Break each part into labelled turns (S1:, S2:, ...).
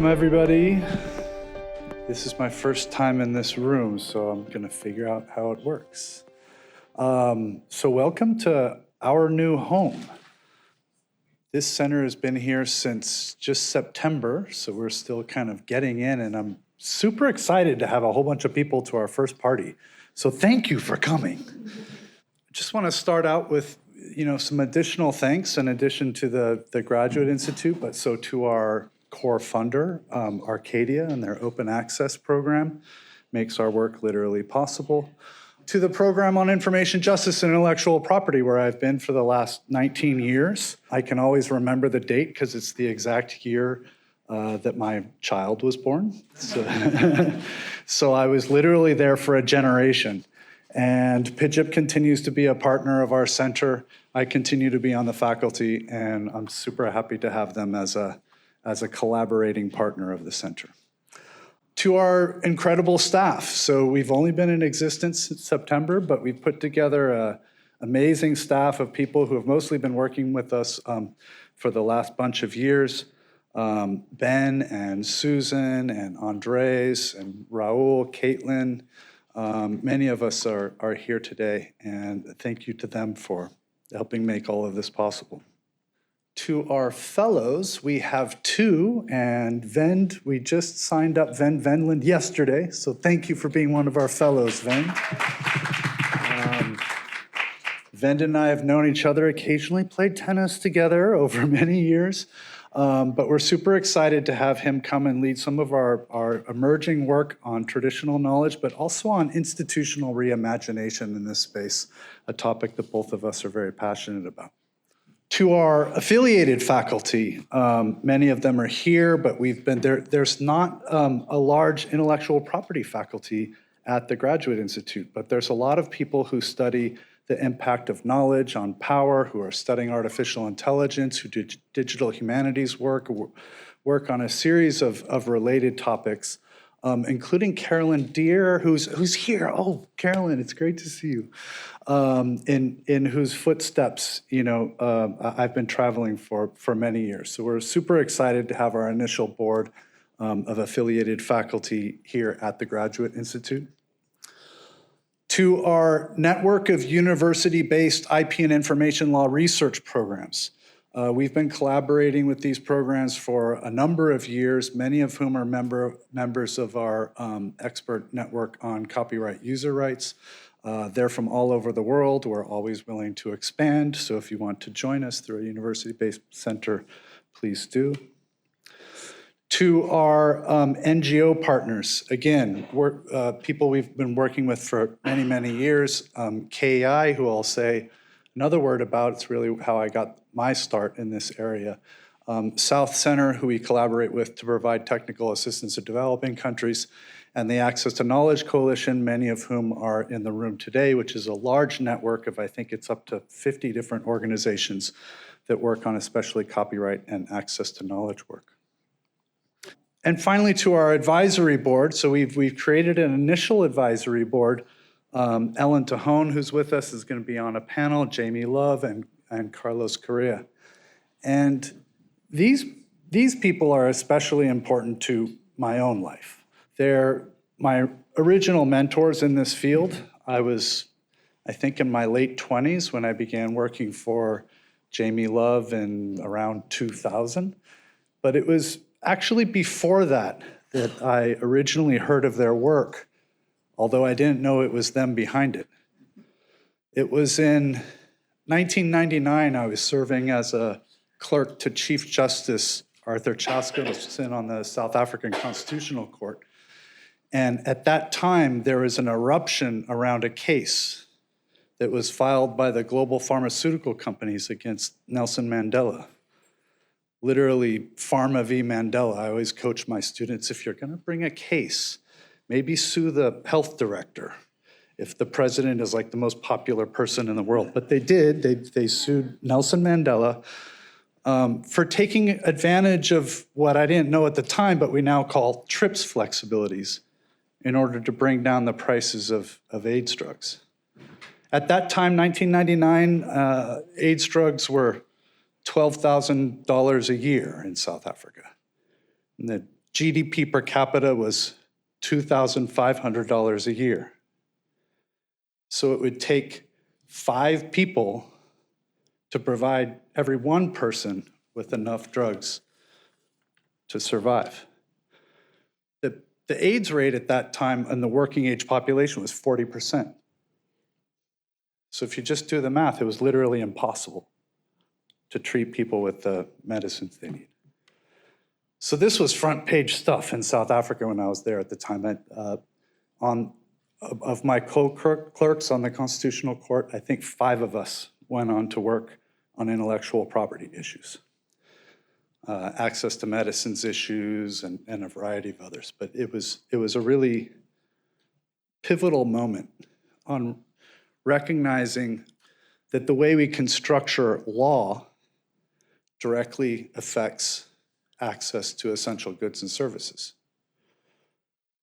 S1: Welcome, everybody. This is my first time in this room, so I'm going to figure out how it works. So welcome to our new home. This center has been here since just September, so we're still kind of getting in, and I'm super excited to have a whole bunch of people to our first party. So thank you for coming. I just want to start out with some additional thanks in addition to the Graduate Institute, but so to our core funder, Arcadia, and their open access program makes our work literally possible. To the program on information justice and intellectual property, where I've been for the last 19 years. I can always remember the date because it's the exact year that my child was born. So I was literally there for a generation. And PIJIP continues to be a partner of our center. I continue to be on the faculty, and I'm super happy to have them as a collaborating partner of the center. To our incredible staff. So we've only been in existence since September, but we've put together an amazing staff of people who have mostly been working with us for the last bunch of years. Ben and Susan and Andres and Raul, Caitlin. Many of us are here today, and thank you to them for helping make all of this possible. To our fellows, we have two, and Wend, we just signed up Wendland yesterday, so thank you for being one of our fellows, Wend. Wend and I have known each other, occasionally played tennis together over many years, but we're super excited to have him come and lead some of our emerging work on traditional knowledge, but also on institutional reimagination in this space, a topic that both of us are very passionate about. To our affiliated faculty, many of them are here, but there's not a large intellectual property faculty at the Graduate Institute, but there's a lot of people who study the impact of knowledge on power, who are studying artificial intelligence, who do digital humanities work on a series of related topics, including Carolyn Deere, who's here. Oh, Carolyn, it's great to see you. In whose footsteps, I've been traveling for many years. So we're super excited to have our initial board of affiliated faculty here at the Graduate Institute. To our network of university-based IP and information law research programs. We've been collaborating with these programs for a number of years, many of whom are members of our expert network on copyright user rights. They're from all over the world. We're always willing to expand. So if you want to join us through a university-based center, please do. To our NGO partners, again, people we've been working with for many, many years. KEI, who I'll say another word about, it's really how I got my start in this area. South Center, who we collaborate with to provide technical assistance to developing countries, and the Access to Knowledge Coalition, many of whom are in the room today, which is a large network of, I think it's up to 50 different organizations that work on especially copyright and access to knowledge work. And finally, to our advisory board. So we've created an initial advisory board. Ellen Hoen, who's with us, is going to be on a panel, Jamie Love and Carlos Correa. And these people are especially important to my own life. They're my original mentors in this field. I was, I think, in my late 20s when I began working for Jamie Love in around 2000. But it was actually before that I originally heard of their work, although I didn't know it was them behind it. It was in 1999, I was serving as a clerk to Chief Justice Arthur Chaskalson on the South African Constitutional Court. And at that time, there was an eruption around a case that was filed by the global pharmaceutical companies against Nelson Mandela. Literally, Pharma v. Mandela. I always coach my students, if you're going to bring a case, maybe sue the health director if the president is like the most popular person in the world. But they did. They sued Nelson Mandela for taking advantage of what I didn't know at the time, but we now call TRIPS flexibilities in order to bring down the prices of AIDS drugs. At that time, 1999, AIDS drugs were $12,000 a year in South Africa. And the GDP per capita was $2,500 a year. So it would take 5 people to provide every one person with enough drugs to survive. The AIDS rate at that time in the working age population was 40%. So if you just do the math, it was literally impossible to treat people with the medicines they need. So this was front page stuff in South Africa when I was there at the time. Of my co-clerks on the Constitutional Court, I think 5 of us went on to work on intellectual property issues, access to medicines issues, and a variety of others. But it was a really pivotal moment on recognizing that the way we can structure law directly affects access to essential goods and services.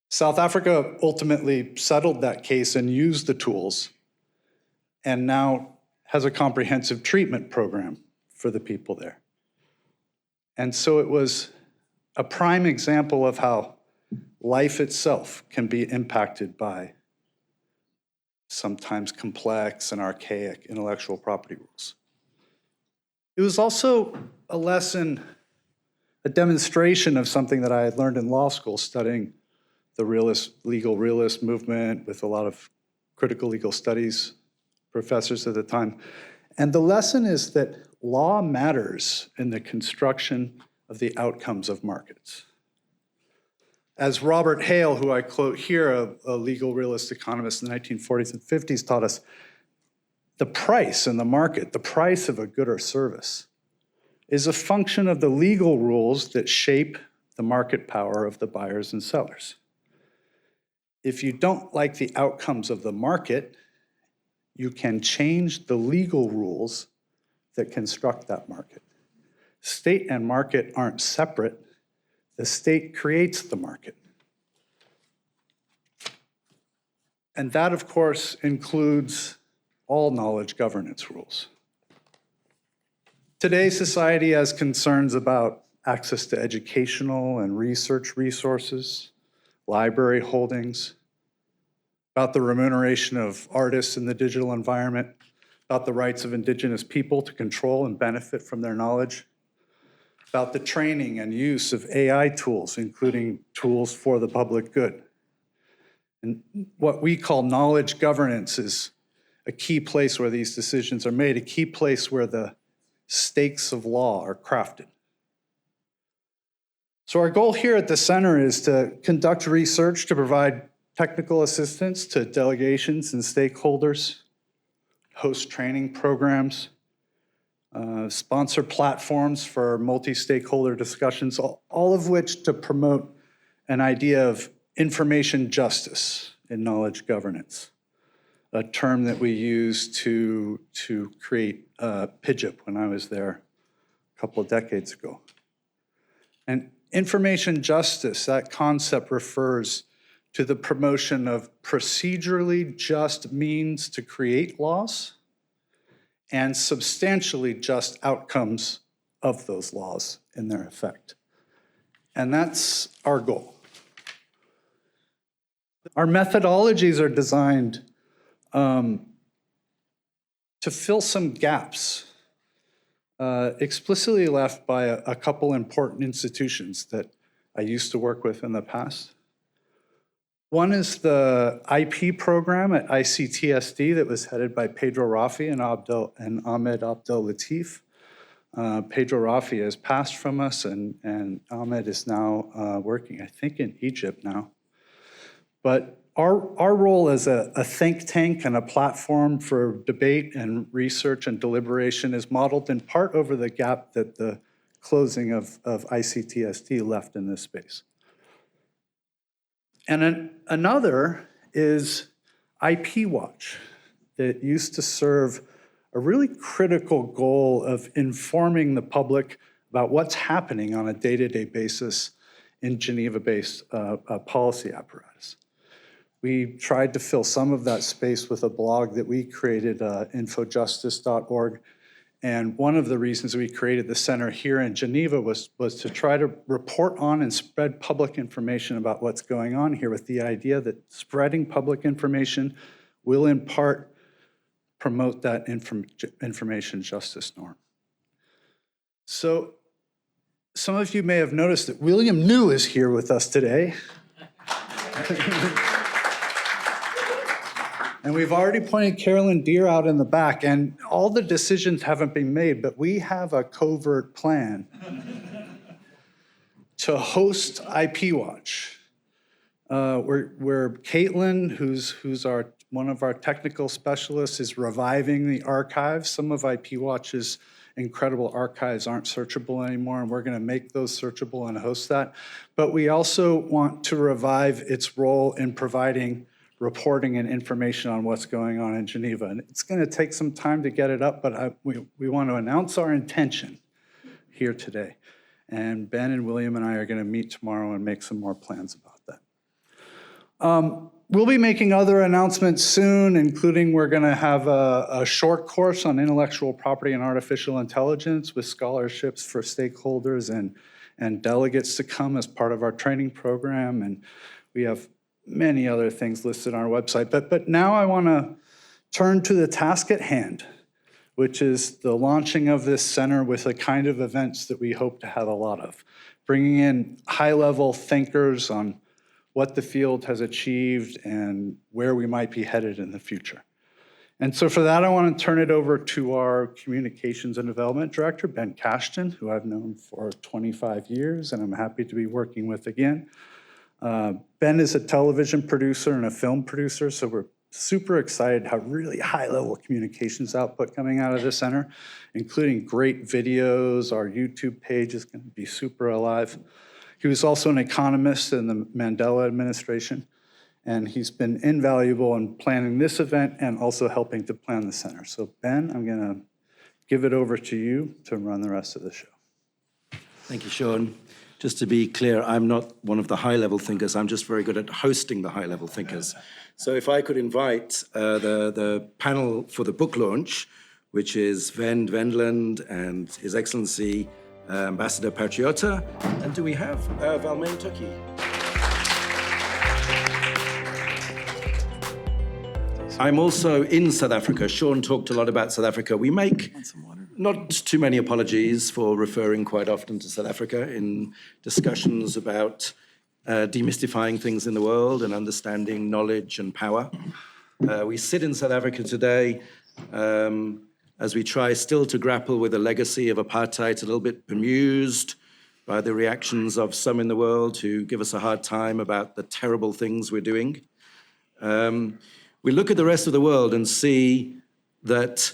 S1: South Africa ultimately settled that case and used the tools, and now has a comprehensive treatment program for the people there. And so it was a prime example of how life itself can be impacted by sometimes complex and archaic intellectual property rules. It was also a lesson, a demonstration of something that I had learned in law school studying the legal realist movement with a lot of critical legal studies professors at the time. And the lesson is that law matters in the construction of the outcomes of markets. As Robert Hale, who I quote here, a legal realist economist in the 1940s and 50s, taught us, the price in the market, the price of a good or service, is a function of the legal rules that shape the market power of the buyers and sellers. If you don't like the outcomes of the market, you can change the legal rules that construct that market. State and market aren't separate. The state creates the market. And that, of course, includes all knowledge governance rules. Today's society has concerns about access to educational and research resources, library holdings, about the remuneration of artists in the digital environment, about the rights of Indigenous people to control and benefit from their knowledge, about the training and use of AI tools, including tools for the public good. And what we call knowledge governance is a key place where these decisions are made, a key place where the stakes of law are crafted. So our goal here at the center is to conduct research to provide technical assistance to delegations and stakeholders, host training programs, sponsor platforms for multi-stakeholder discussions, all of which to promote an idea of information justice in knowledge governance, a term that we used to create PIJIP when I was there a couple of decades ago. And information justice, that concept refers to the promotion of procedurally just means to create laws and substantially just outcomes of those laws in their effect. And that's our goal. Our methodologies are designed to fill some gaps explicitly left by a couple important institutions that I used to work with in the past. One is the IP program at ICTSD that was headed by Pedro Rafi and Ahmed Abdel Latif. Pedro Rafi has passed from us, and Ahmed is now working, I think, in Egypt now. But our role as a think tank and a platform for debate and research and deliberation is modeled in part over the gap that the closing of ICTSD left in this space. And another is IP Watch that used to serve a really critical goal of informing the public about what's happening on a day-to-day basis in Geneva-based policy apparatus. We tried to fill some of that space with a blog that we created, infojustice.org, And one of the reasons we created the center here in Geneva was to try to report on and spread public information about what's going on here, with the idea that spreading public information will in part promote that information justice norm. So some of you may have noticed that William New is here with us today. And we've already pointed Carolyn Deere out in the back, and all the decisions haven't been made, but we have a covert plan to host IP Watch. Where Caitlin, who's one of our technical specialists, is reviving the archives. Some of IP Watch's incredible archives aren't searchable anymore, and we're going to make those searchable and host that. But we also want to revive its role in providing reporting and information on what's going on in Geneva. And it's going to take some time to get it up, but we want to announce our intention here today. And Ben and William and I are going to meet tomorrow and make some more plans about that. We'll be making other announcements soon, including we're going to have a short course on intellectual property and artificial intelligence with scholarships for stakeholders and delegates to come as part of our training program. And we have many other things listed on our website. But now I want to turn to the task at hand, which is the launching of this center with the kind of events that we hope to have a lot of, bringing in high-level thinkers on what the field has achieved and where we might be headed in the future. And so for that, I want to turn it over to our Communications and Development Director, Ben Cashton, who I've known for 25 years and I'm happy to be working with again. Ben is a television producer and a film producer, so we're super excited to have really high-level communications output coming out of the center, including great videos. Our YouTube page is going to be super alive. He was also an economist in the Mandela administration, and he's been invaluable in planning this event and also helping to plan the center. So Ben, I'm going to give it over to you to run the rest of the show.
S2: Thank you, Sean. Just to be clear, I'm not one of the high-level thinkers. I'm just very good at hosting the high-level thinkers. So if I could invite the panel for the book launch, which is Wendland and His Excellency Ambassador Patriota. And do we have Valmaine Toki? I'm also in South Africa. Sean talked a lot about South Africa. We make not too many apologies for referring quite often to South Africa in discussions about demystifying things in the world and understanding knowledge and power. We sit in South Africa today as we try still to grapple with the legacy of apartheid, a little bit bemused by the reactions of some in the world who give us a hard time about the terrible things we're doing. We look at the rest of the world and see that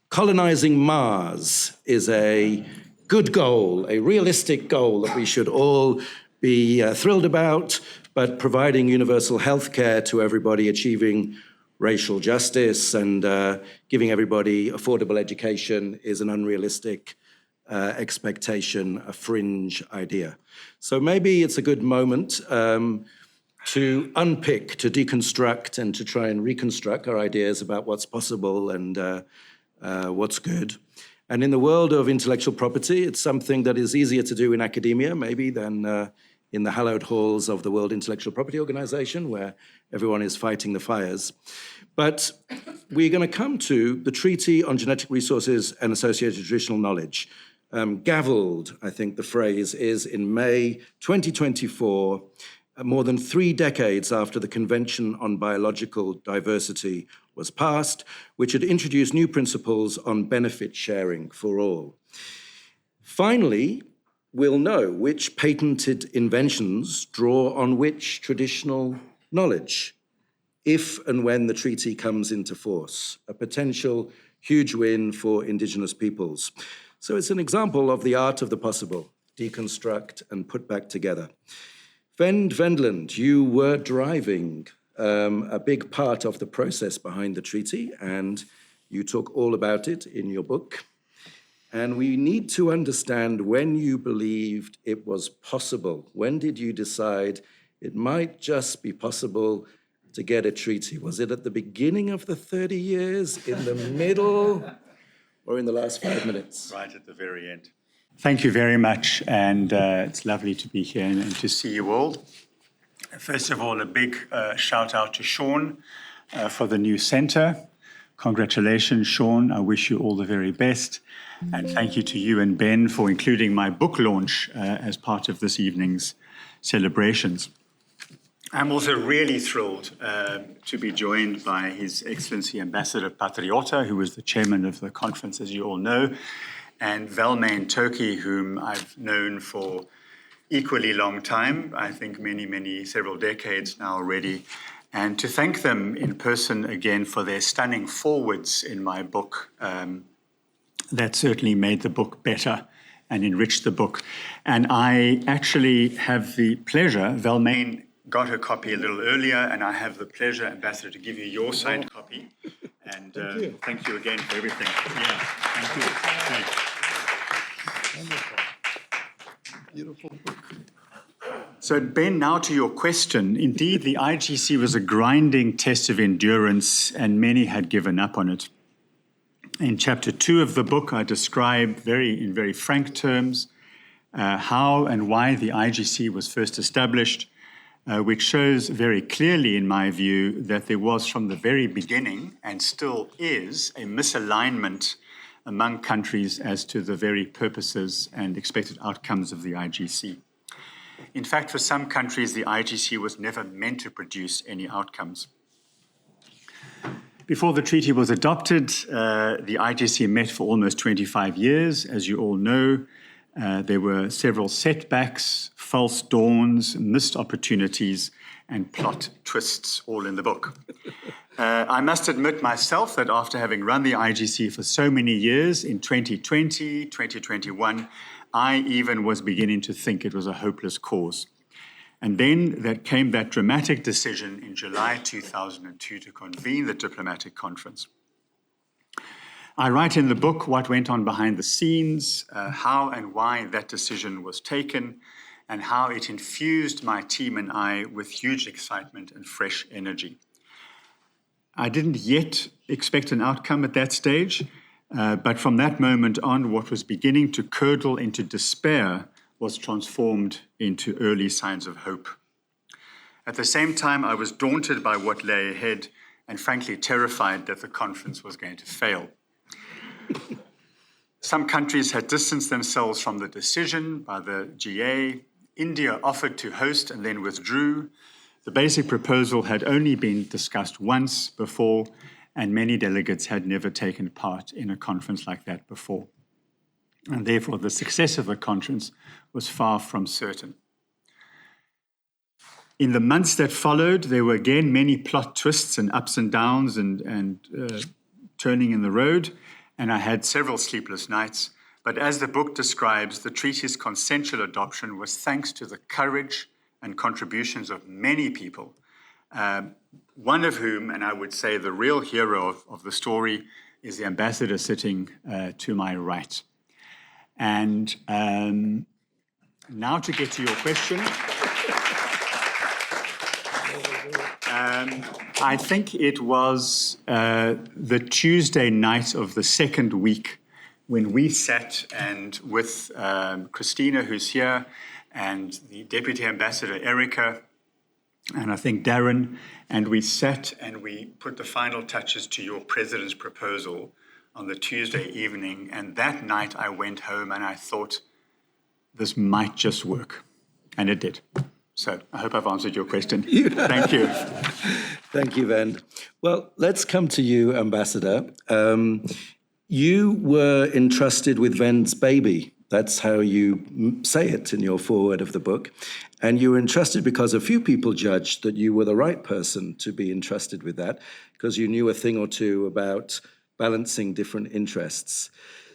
S2: colonizing Mars is a good goal, a realistic goal that we should all be thrilled about, but providing universal health care to everybody, achieving racial justice and giving everybody affordable education is an unrealistic expectation, a fringe idea. So maybe it's a good moment to unpick, to deconstruct, and to try and reconstruct our ideas about what's possible and what's good. And in the world of intellectual property, it's something that is easier to do in academia, maybe, than in the hallowed halls of the World Intellectual Property Organization, where everyone is fighting the fires. But we're going to come to the Treaty on Genetic Resources and Associated Traditional Knowledge. Gavelled, I think the phrase is, in May 2024, more than 3 decades after the Convention on Biological Diversity was passed, which had introduced new principles on benefit sharing for all. Finally, we'll know which patented inventions draw on which traditional knowledge, if and when the treaty comes into force, a potential huge win for Indigenous peoples. So it's an example of the art of the possible, deconstruct and put back together. Wendland, you were driving a big part of the process behind the treaty, and you talk all about it in your book. And we need to understand when you believed it was possible. When did you decide it might just be possible to get a treaty? Was it at the beginning of the 30 years, in the middle? or in the last 5 minutes?
S3: Right at the very end. Thank you very much, and it's lovely to be here and to see you all. First of all, a big shout out to Sean for the new centre. Congratulations, Sean. I wish you all the very best. And thank you to you and Ben for including my book launch as part of this evening's celebrations. I'm also really thrilled to be joined by His Excellency Ambassador Patriota, who was the chairman of the conference, as you all know, and Valmaine Toki, whom I've known for equally long time, I think several decades now already, and to thank them in person again for their stunning forwards in my book. That certainly made the book better and enriched the book. And I actually have the pleasure, Valmaine got her copy a little earlier, and I have the pleasure, Ambassador, to give you your signed copy. And thank you again for everything. Yeah, thank you. Thanks.
S4: Wonderful. Beautiful book.
S3: So, Ben, now to your question. Indeed, the IGC was a grinding test of endurance, and many had given up on it. In chapter 2 of the book, I describe in very frank terms how and why the IGC was first established, which shows very clearly, in my view, that there was from the very beginning, and still is, a misalignment among countries as to the very purposes and expected outcomes of the IGC. In fact, for some countries, the IGC was never meant to produce any outcomes. Before the treaty was adopted, the IGC met for almost 25 years. As you all know, there were several setbacks, false dawns, missed opportunities, and plot twists, all in the book. I must admit myself that after having run the IGC for so many years, in 2020, 2021, I even was beginning to think it was a hopeless cause. And then came that dramatic decision in July 2002 to convene the diplomatic conference. I write in the book what went on behind the scenes, how and why that decision was taken, and how it infused my team and I with huge excitement and fresh energy. I didn't yet expect an outcome at that stage, but from that moment on, what was beginning to curdle into despair was transformed into early signs of hope. At the same time, I was daunted by what lay ahead and frankly terrified that the conference was going to fail. Some countries had distanced themselves from the decision by the GA. India offered to host and then withdrew. The basic proposal had only been discussed once before, and many delegates had never taken part in a conference like that before. And therefore, the success of the conference was far from certain. In the months that followed, there were again many plot twists and ups and downs and turning in the road, and I had several sleepless nights. But as the book describes, the treaty's consensual adoption was thanks to the courage and contributions of many people, one of whom, and I would say the real hero of the story, is the ambassador sitting to my right. And now to get to your question. I think it was the Tuesday night of the second week when we sat and with Christina, who's here, and the Deputy Ambassador, Erica, and I think Darren, and we sat and we put the final touches to your President's proposal on the Tuesday evening. And that night I went home and I thought, this might just work. And it did. So I hope I've answered your question. Thank you.
S2: Thank you, Wend. Well, let's come to you, Ambassador. You were entrusted with Wend's baby. That's how you say it in your foreword of the book. And you were entrusted because a few people judged that you were the right person to be entrusted with that, because you knew a thing or two about balancing different interests.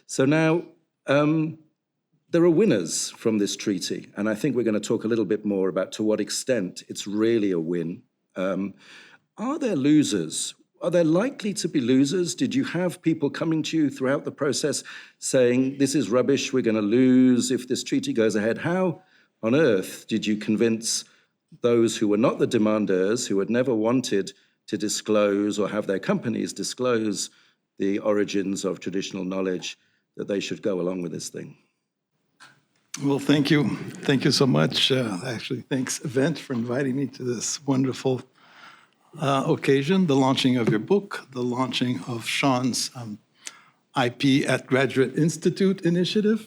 S2: So now there are winners from this treaty, and I think we're going to talk a little bit more about to what extent it's really a win. Are there losers? Are there likely to be losers? Did you have people coming to you throughout the process saying, this is rubbish, we're going to lose if this treaty goes ahead? How on earth did you convince those who were not the demanders, who had never wanted to disclose or have their companies disclose the origins of traditional knowledge, that they should go along with this thing.
S4: Well, thank you. Thank you so much. Actually, thanks, Wend, for inviting me to this wonderful occasion, the launching of your book, the launching of Sean's IP at Graduate Institute initiative.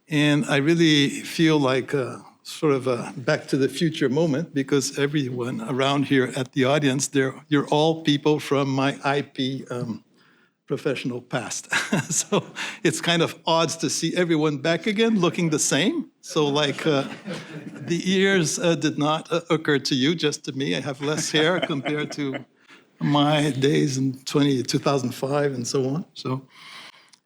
S4: And I really feel like sort of a back to the future moment, because everyone around here at the audience, you're all people from my IP professional past. So it's kind of odd to see everyone back again looking the same. So like the ears did not occur to you, just to me. I have less hair compared to my days in 2005 and so on. So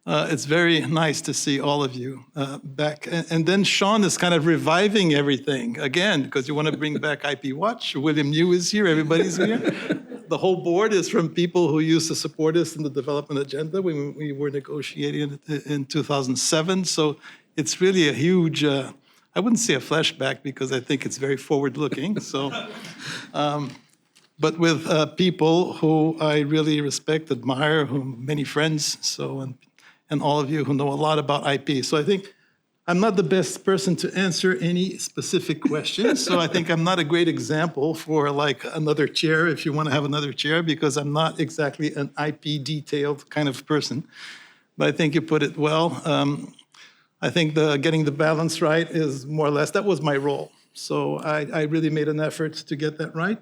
S4: it's very nice to see all of you back. And then Sean is kind of reviving everything again, because you want to bring back IP Watch. William New is here, everybody's here. The whole board is from people who used to support us in the development agenda when we were negotiating it in 2007. So it's really a huge, I wouldn't say a flashback, because I think it's very forward-looking. So, but with people who I really respect, admire, who many friends, so and all of you who know a lot about IP. So I think I'm not the best person to answer any specific questions. So I think I'm not a great example for like another chair, if you want to have another chair, because I'm not exactly an IP detailed kind of person. But I think you put it well. I think getting the balance right is more or less, that was my role. So I really made an effort to get that right.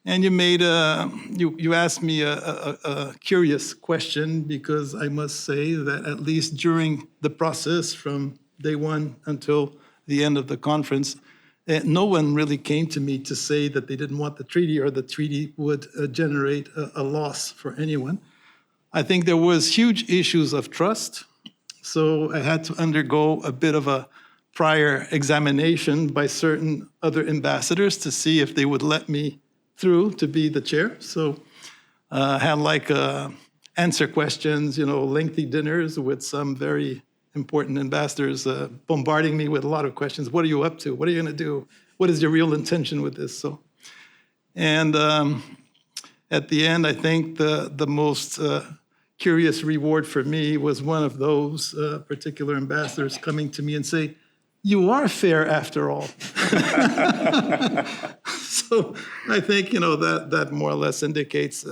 S4: And you asked me a curious question, because I must say that at least during the process from day one until the end of the conference, no one really came to me to say that they didn't want the treaty or the treaty would generate a loss for anyone. I think there was huge issues of trust. So I had to undergo a bit of a prior examination by certain other ambassadors to see if they would let me through to be the chair. So I had like answer questions, lengthy dinners with some very important ambassadors bombarding me with a lot of questions. What are you up to? What are you going to do? What is your real intention with this? So, and at the end, I think the most curious reward for me was one of those particular ambassadors coming to me and say, "You are fair after all." So I think, that more or less indicates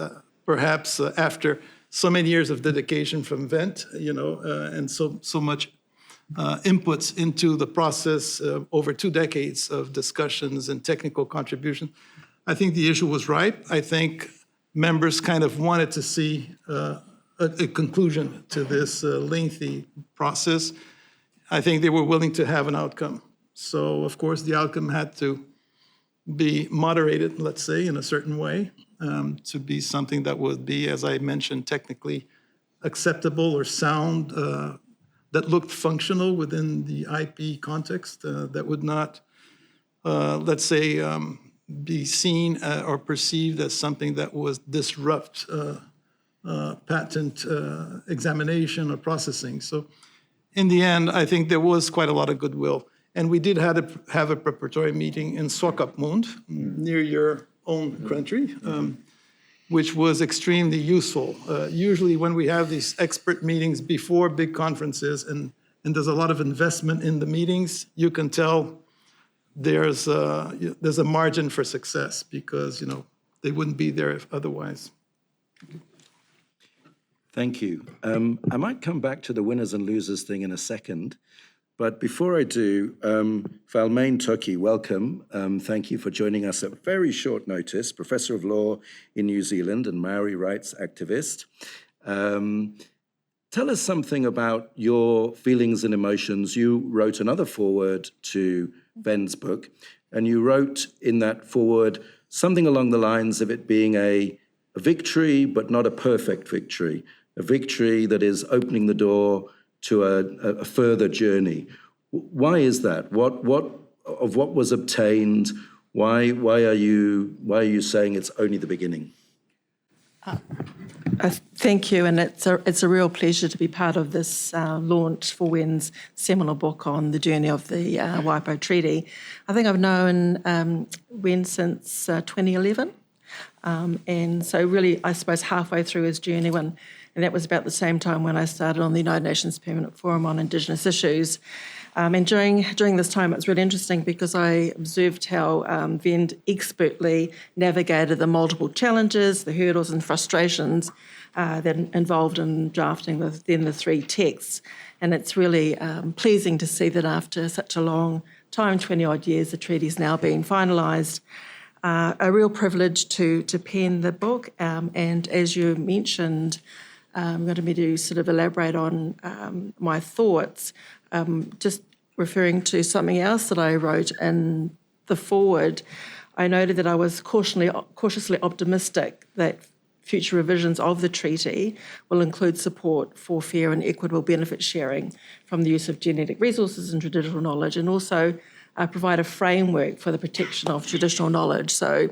S4: perhaps after so many years of dedication from Wend, and so much inputs into the process over 2 decades of discussions and technical contribution, I think the issue was ripe. I think members kind of wanted to see a conclusion to this lengthy process. I think they were willing to have an outcome. So, of course, the outcome had to be moderated, let's say, in a certain way, to be something that would be, as I mentioned, technically acceptable or sound, that looked functional within the IP context, that would not, let's say, be seen or perceived as something that was disrupt patent examination or processing. So in the end, I think there was quite a lot of goodwill. And we did have a preparatory meeting in Swakopmund, near your own country, which was extremely useful. Usually when we have these expert meetings before big conferences and there's a lot of investment in the meetings, you can tell there's a margin for success, because, they wouldn't be there if otherwise.
S2: Thank you. I might come back to the winners and losers thing in a second. But before I do, Valmaine Toki, welcome. Thank you for joining us at very short notice, Professor of Law in New Zealand and Maori rights activist. Tell us something about your feelings and emotions. You wrote another foreword to Wend's book, and you wrote in that foreword something along the lines of it being a victory, but not a perfect victory, a victory that is opening the door to a further journey. Why is that? What was obtained? Why are you saying it's only the beginning?
S5: Thank you, and it's a real pleasure to be part of this launch for Wend's seminal book on the journey of the WIPO Treaty. I think I've known Wend since 2011. And so really, I suppose, halfway through his journey, and that was about the same time when I started on the United Nations Permanent Forum on Indigenous Issues. And during this time, it was really interesting because I observed how Wend expertly navigated the multiple challenges, the hurdles and frustrations that involved in drafting the three texts. And it's really pleasing to see that after such a long time, 20-odd years, the treaty's now been finalised. A real privilege to pen the book. And as you mentioned, I'm going to be to sort of elaborate on my thoughts, just referring to something else that I wrote in the foreword. I noted that I was cautiously optimistic that future revisions of the treaty will include support for fair and equitable benefit sharing from the use of genetic resources and traditional knowledge, and also provide a framework for the protection of traditional knowledge. So,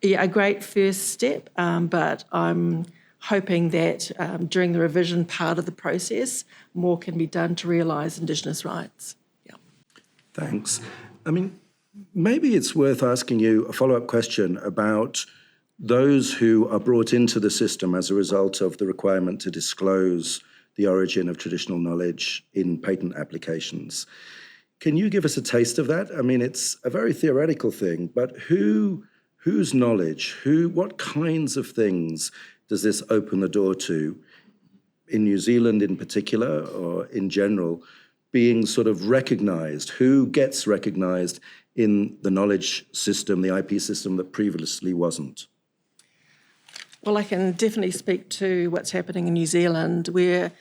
S5: yeah, a great first step, but I'm hoping that during the revision part of the process, more can be done to realise Indigenous rights. Yeah.
S2: Thanks. I mean, maybe it's worth asking you a follow-up question about those who are brought into the system as a result of the requirement to disclose the origin of traditional knowledge in patent applications. Can you give us a taste of that? I mean, it's a very theoretical thing, but whose knowledge, what kinds of things does this open the door to, in New Zealand in particular, or in general, being sort of recognised? Who gets recognised in the knowledge system, the IP system that previously wasn't?
S5: Well, I can definitely speak to what's happening in New Zealand, where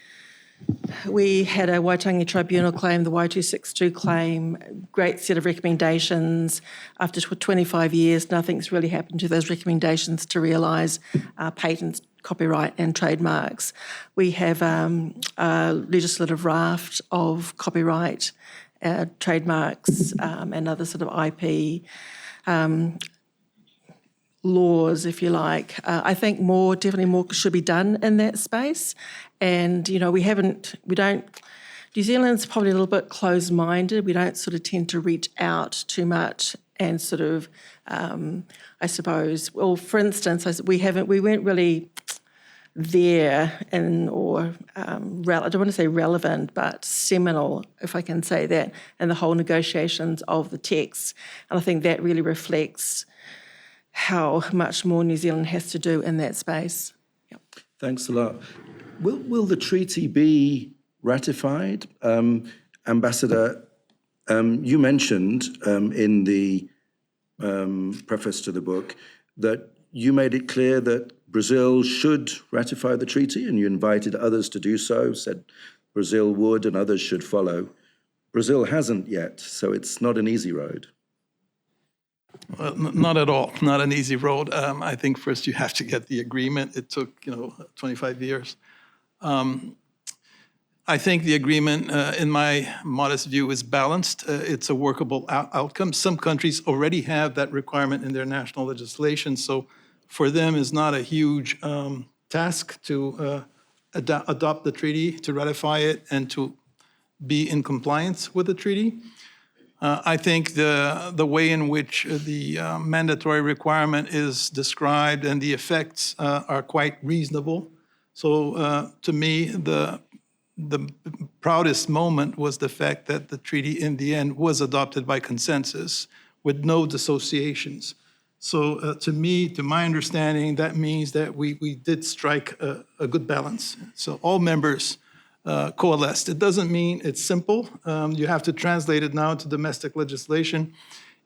S5: we had a Waitangi Tribunal claim, the Y262 claim, great set of recommendations. After 25 years, nothing's really happened to those recommendations to realise patents, copyright and trademarks. We have a legislative raft of copyright, trademarks and other sort of IP laws, if you like. I think definitely more should be done in that space. And, you know, New Zealand's probably a little bit closed-minded. We don't sort of tend to reach out too much and sort of, I suppose, well, for instance, we weren't really there I don't want to say relevant, but seminal, if I can say that, in the whole negotiations of the text. And I think that really reflects how much more New Zealand has to do in that space. Yep.
S2: Thanks a lot. Will the treaty be ratified? Ambassador, you mentioned in the preface to the book that you made it clear that Brazil should ratify the treaty, and you invited others to do so, said Brazil would and others should follow. Brazil hasn't yet, so it's not an easy road.
S4: Well, not at all. Not an easy road. I think first you have to get the agreement. It took 25 years. I think the agreement, in my modest view, is balanced. It's a workable outcome. Some countries already have that requirement in their national legislation, so for them it's not a huge task to adopt the treaty, to ratify it, and to be in compliance with the treaty. I think the way in which the mandatory requirement is described and the effects are quite reasonable. So to me, the proudest moment was the fact that the treaty in the end was adopted by consensus with no dissociations. So to me, to my understanding, that means that we did strike a good balance. So all members coalesced. It doesn't mean it's simple. You have to translate it now to domestic legislation.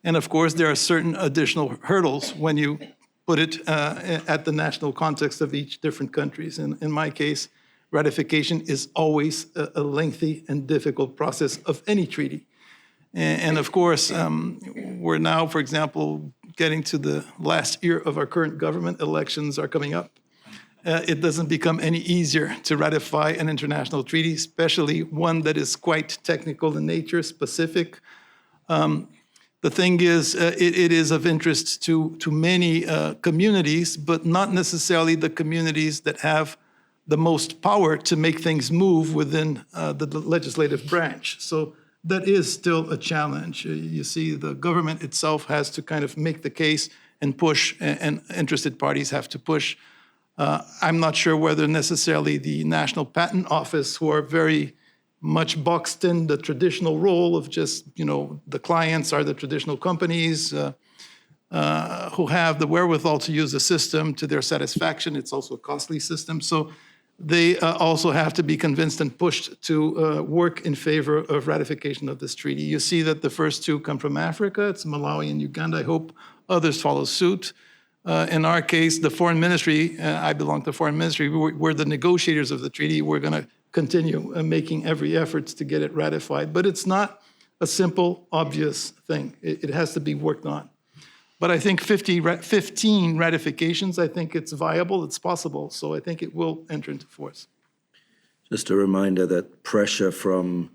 S4: And of course, there are certain additional hurdles when you put it at the national context of each different countries. In my case, ratification is always a lengthy and difficult process of any treaty. And of course, we're now, for example, getting to the last year of our current government. Elections are coming up. It doesn't become any easier to ratify an international treaty, especially one that is quite technical in nature, specific. The thing is, it is of interest to many communities, but not necessarily the communities that have the most power to make things move within the legislative branch. So that is still a challenge. You see, the government itself has to kind of make the case and push, and interested parties have to push. I'm not sure whether necessarily the National Patent Office, who are very much boxed in the traditional role of just, the clients are the traditional companies who have the wherewithal to use the system to their satisfaction. It's also a costly system. So they also have to be convinced and pushed to work in favor of ratification of this treaty. You see that the first two come from Africa. It's Malawi and Uganda. I hope others follow suit. In our case, the Foreign Ministry, I belong to the Foreign Ministry, we're the negotiators of the treaty. We're going to continue making every effort to get it ratified. But it's not a simple, obvious thing. It has to be worked on. But I think 15 ratifications, I think it's viable, it's possible. So I think it will enter into force.
S2: Just a reminder that pressure from,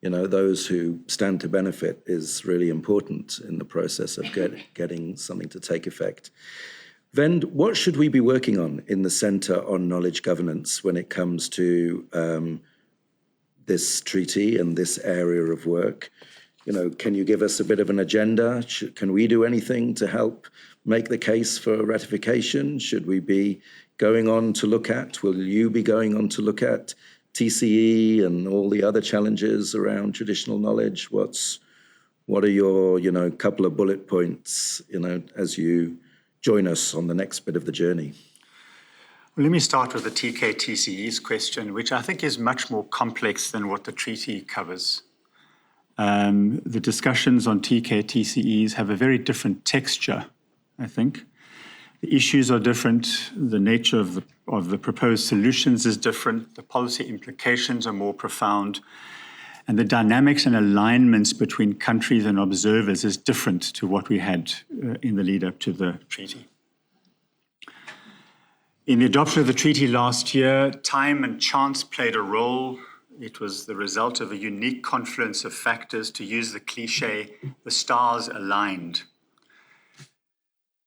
S2: those who stand to benefit is really important in the process of getting something to take effect. Wend, what should we be working on in the Centre on Knowledge Governance when it comes to this treaty and this area of work? Can you give us a bit of an agenda? Can we do anything to help make the case for ratification? Should we be going on to look at, will you be going on to look at TCE and all the other challenges around traditional knowledge? What are your, couple of bullet points, as you join us on the next bit of the journey?
S3: Well, let me start with the TK-TCE's question, which I think is much more complex than what the treaty covers. The discussions on TK-TCEs have a very different texture, I think. The issues are different. The nature of the proposed solutions is different. The policy implications are more profound. And the dynamics and alignments between countries and observers is different to what we had in the lead up to the treaty. In the adoption of the treaty last year, time and chance played a role. It was the result of a unique confluence of factors, to use the cliche, the stars aligned.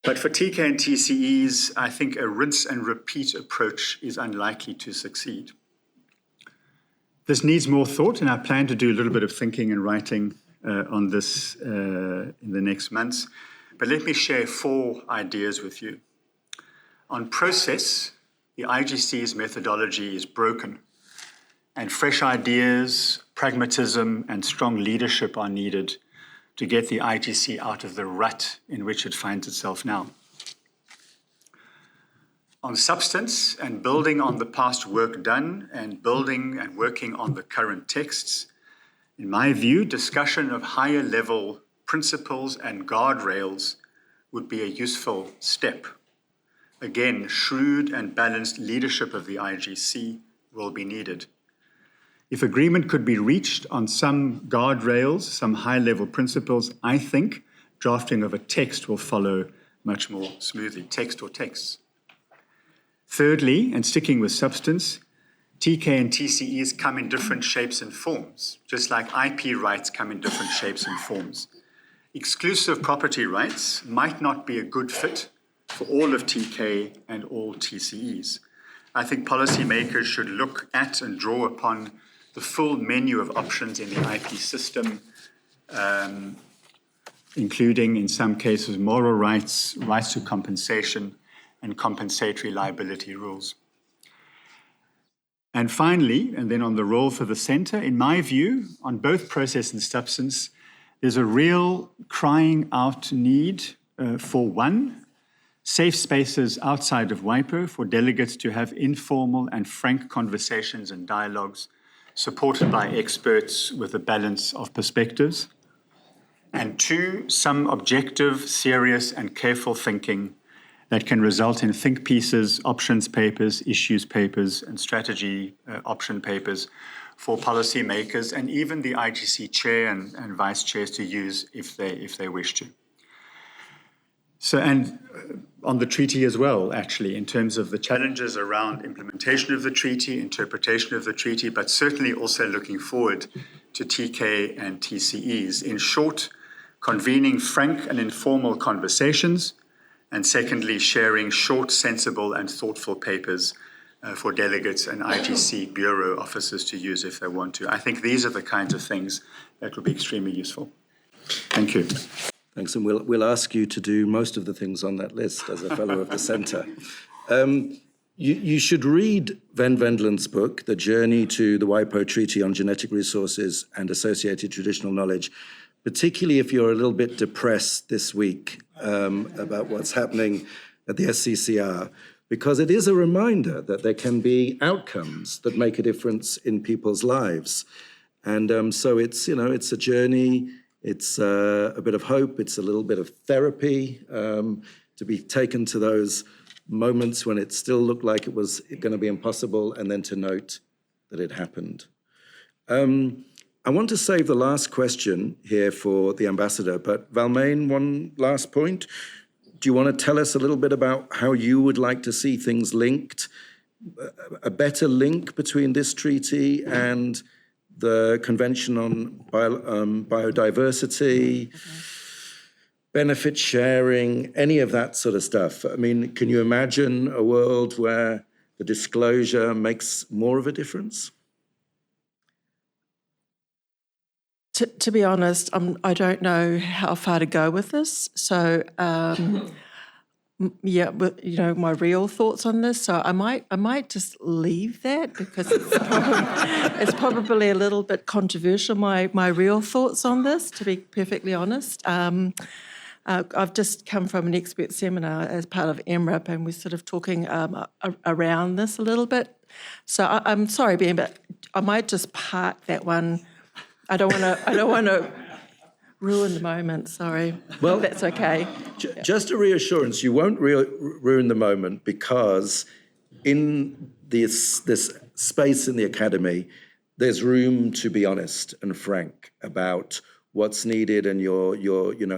S3: But for TK and TCEs, I think a rinse and repeat approach is unlikely to succeed. This needs more thought, and I plan to do a little bit of thinking and writing on this in the next months. But let me share 4 ideas with you. On process, the IGC's methodology is broken, and fresh ideas, pragmatism, and strong leadership are needed to get the IGC out of the rut in which it finds itself now. On substance and building on the past work done and building and working on the current texts, in my view, discussion of higher level principles and guardrails would be a useful step. Again, shrewd and balanced leadership of the IGC will be needed. If agreement could be reached on some guardrails, some high-level principles, I think drafting of a text will follow much more smoothly, text or texts. Thirdly, and sticking with substance, TK and TCEs come in different shapes and forms, just like IP rights come in different shapes and forms. Exclusive property rights might not be a good fit for all of TK and all TCEs. I think policymakers should look at and draw upon the full menu of options in the IP system, including, in some cases, moral rights, rights to compensation, and compensatory liability rules. And finally, and then on the role for the centre, in my view, on both process and substance, there's a real crying out need for one, safe spaces outside of WIPO for delegates to have informal and frank conversations and dialogues supported by experts with a balance of perspectives. And 2, some objective, serious, and careful thinking that can result in think pieces, options papers, issues papers, and strategy option papers for policymakers and even the IGC chair and vice chairs to use if they wish to. So, and on the treaty as well, actually, in terms of the challenges around implementation of the treaty, interpretation of the treaty, but certainly also looking forward to TK and TCEs. In short, convening frank and informal conversations, and secondly, sharing short, sensible, and thoughtful papers for delegates and IGC bureau officers to use if they want to. I think these are the kinds of things that will be extremely useful. Thank you.
S2: Thanks, and we'll ask you to do most of the things on that list as a fellow of the centre. You should read Wendland's book, The Journey to the WIPO Treaty on Genetic Resources and Associated Traditional Knowledge, particularly if you're a little bit depressed this week about what's happening at the SCCR, because it is a reminder that there can be outcomes that make a difference in people's lives. And so it's a journey, it's a bit of hope, it's a little bit of therapy to be taken to those moments when it still looked like it was going to be impossible, and then to note that it happened. I want to save the last question here for the ambassador, but Valmaine, one last point. Do you want to tell us a little bit about how you would like to see things linked, a better link between this treaty and the Convention on Biodiversity, benefit sharing, any of that sort of stuff? I mean, can you imagine a world where the disclosure makes more of a difference?
S5: To be honest, I don't know how far to go with this. So, my real thoughts on this. So I might just leave that because it's probably a little bit controversial. My real thoughts on this, to be perfectly honest. I've just come from an expert seminar as part of MRIP, and we're sort of talking around this a little bit. So I'm sorry, Ben, but I might just park that one. I don't want to ruin the moment. Sorry. Well, that's okay.
S2: Just a reassurance: you won't ruin the moment, because in this space in the academy, there's room to be honest and frank about what's needed and your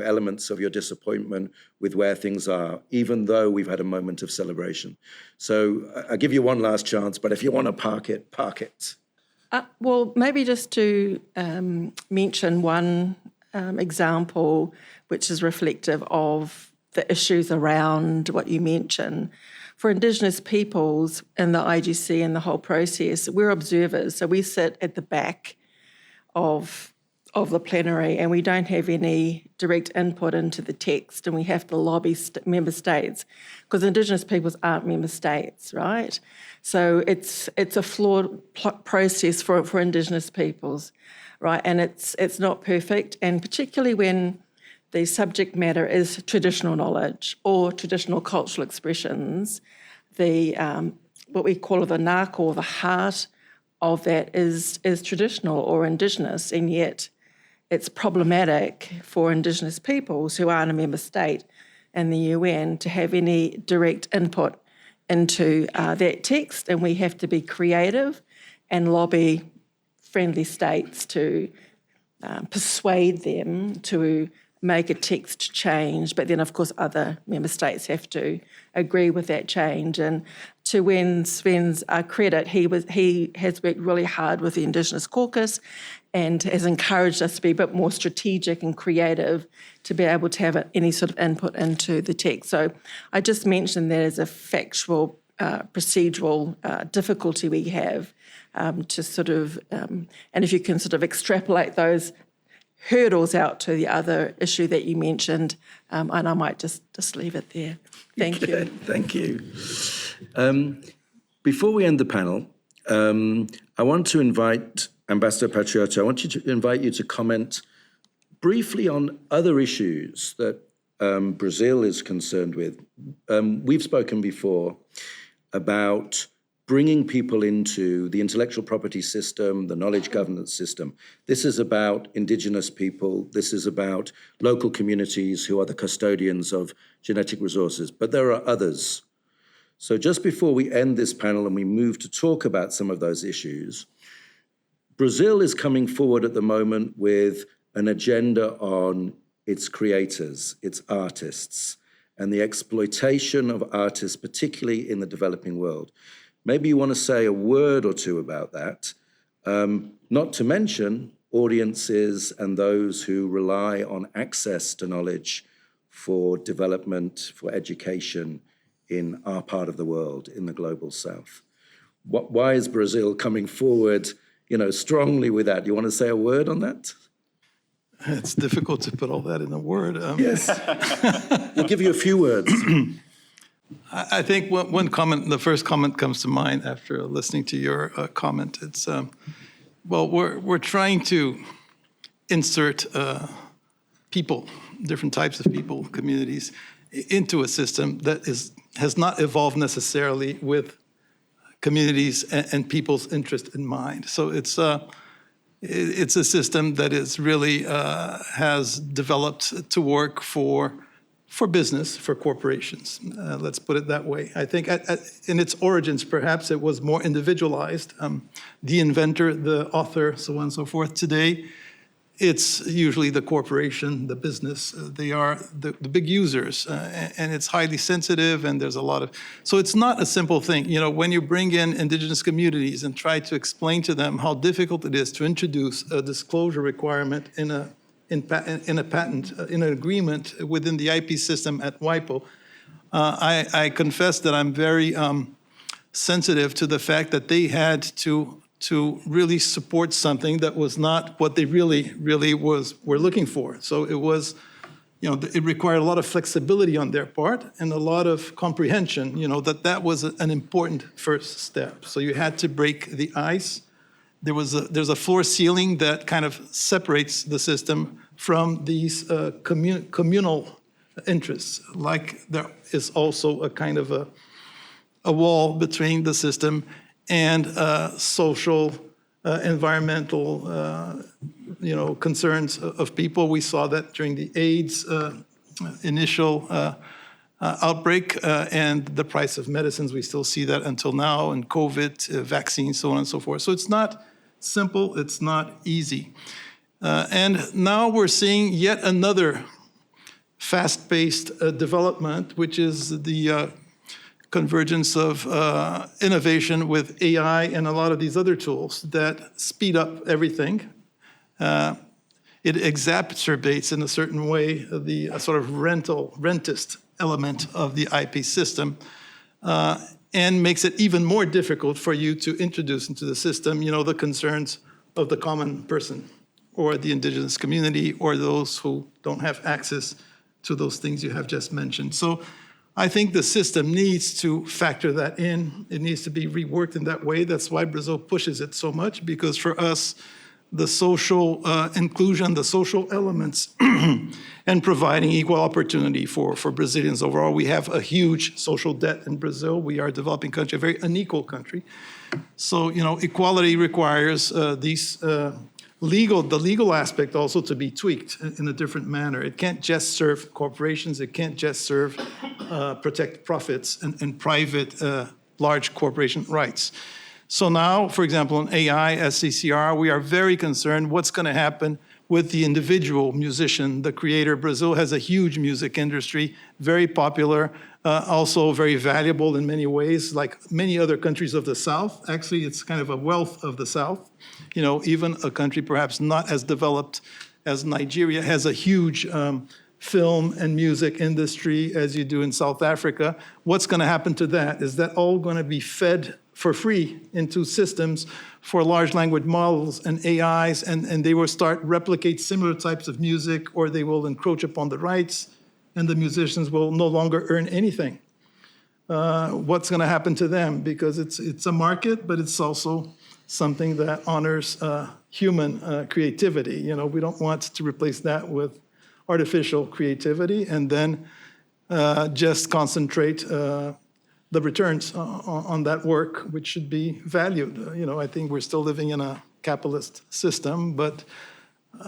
S2: elements of your disappointment with where things are, even though we've had a moment of celebration. So I'll give you one last chance, but if you want to park it, park it.
S5: Well, maybe just to mention one example which is reflective of the issues around what you mentioned. For Indigenous peoples in the IGC and the whole process, we're observers, so we sit at the back of the plenary, and we don't have any direct input into the text, and we have to lobby member states, because Indigenous peoples aren't member states, right? So it's a flawed process for Indigenous peoples, right? And it's not perfect, and particularly when the subject matter is traditional knowledge or traditional cultural expressions, the what we call the naka, or the heart of that is traditional or Indigenous, and yet it's problematic for Indigenous peoples who aren't a member state in the UN to have any direct input into that text, and we have to be creative and lobby friendly states to persuade them to make a text change, but then of course other member states have to agree with that change. And to Wend's credit, he has worked really hard with the Indigenous caucus and has encouraged us to be a bit more strategic and creative to be able to have any sort of input into the text. So I just mentioned that as a factual, procedural difficulty we have to sort of, and if you can sort of extrapolate those hurdles out to the other issue that you mentioned, and I might just leave it there. Thank you.
S2: Thank you. Before we end the panel, I want to invite Ambassador Patriota, I want to invite you to comment briefly on other issues that Brazil is concerned with. We've spoken before about bringing people into the intellectual property system, the knowledge governance system. This is about Indigenous people. This is about local communities who are the custodians of genetic resources, but there are others. So just before we end this panel and we move to talk about some of those issues, Brazil is coming forward at the moment with an agenda on its creators, its artists, and the exploitation of artists, particularly in the developing world. Maybe you want to say a word or two about that, not to mention audiences and those who rely on access to knowledge for development, for education in our part of the world, in the global south. Why is Brazil coming forward, strongly with that? Do you want to say a word on that?
S4: It's difficult to put all that in a word.
S2: Yes. We'll give you a few words.
S4: I think one comment, the first comment comes to mind after listening to your comment. It's, well, we're trying to insert people, different types of people, communities, into a system that has not evolved necessarily with communities and people's interest in mind. So it's a system that is really has developed to work for business, for corporations. Let's put it that way. I think in its origins, perhaps it was more individualized. The inventor, the author, so on and so forth. Today, it's usually the corporation, the business. They are the big users, and it's highly sensitive, and there's a lot of... So it's not a simple thing. You know, when you bring in Indigenous communities and try to explain to them how difficult it is to introduce a disclosure requirement in a patent, in an agreement within the IP system at WIPO, I confess that I'm very sensitive to the fact that they had to really support something that was not what they really were looking for. So it was, you know, it required a lot of flexibility on their part and a lot of comprehension, you know, that was an important first step. So you had to break the ice. There's a floor ceiling that kind of separates the system from these communal interests. Like there is also a kind of a wall between the system and social, environmental, you know, concerns of people. We saw that during the AIDS initial outbreak and the price of medicines. We still see that until now, and COVID, vaccines, so on and so forth. So it's not simple, it's not easy. And now we're seeing yet another fast-paced development, which is the convergence of innovation with AI and a lot of these other tools that speed up everything. It exacerbates in a certain way the sort of rentist element of the IP system and makes it even more difficult for you to introduce into the system, you know, the concerns of the common person or the Indigenous community or those who don't have access to those things you have just mentioned. So I think the system needs to factor that in. It needs to be reworked in that way. That's why Brazil pushes it so much, because for us, the social inclusion, the social elements, and providing equal opportunity for Brazilians overall. We have a huge social debt in Brazil. We are a developing country, a very unequal country. So, you know, equality requires the legal aspect also to be tweaked in a different manner. It can't just serve corporations. It can't just serve protect profits and private large corporation rights. So now, for example, in AI, SCCR, we are very concerned what's going to happen with the individual musician, the creator. Brazil has a huge music industry, very popular, also very valuable in many ways, like many other countries of the South. Actually, it's kind of a wealth of the South. You know, even a country perhaps not as developed as Nigeria has a huge film and music industry as you do in South Africa. What's going to happen to that? Is that all going to be fed for free into systems for large language models and AIs, and they will start replicate similar types of music, or they will encroach upon the rights, and the musicians will no longer earn anything? What's going to happen to them? Because it's a market, but it's also something that honors human creativity. You know, we don't want to replace that with artificial creativity and then just concentrate the returns on that work, which should be valued. You know, I think we're still living in a capitalist system, but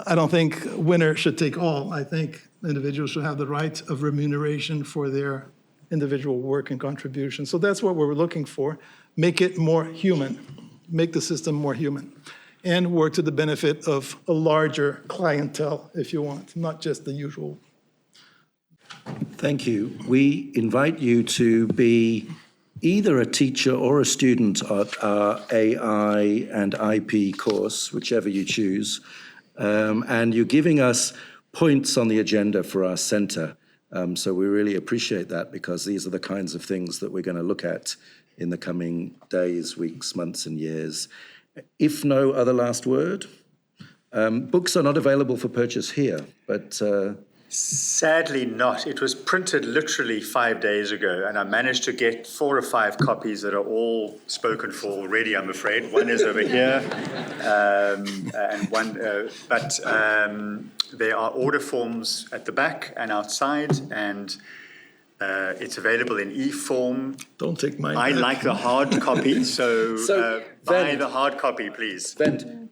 S4: I don't think winner should take all. I think individuals should have the right of remuneration for their individual work and contribution. So that's what we're looking for. Make it more human, make the system more human, and work to the benefit of a larger clientele, if you want, not just the usual.
S2: Thank you. We invite you to be either a teacher or a student at our AI and IP course, whichever you choose. And you're giving us points on the agenda for our centre. So we really appreciate that, because these are the kinds of things that we're going to look at in the coming days, weeks, months, and years. If no other last word, Books are not available for purchase here, but
S3: Sadly not. It was printed literally 5 days ago, and I managed to get 4 or 5 copies that are all spoken for already, I'm afraid. One is over here, and one, but there are order forms at the back and outside, and it's available in e-form.
S4: Don't take mine.
S3: I like the hard copy, so buy
S2: Wend,
S3: the hard copy, please.
S2: Wend,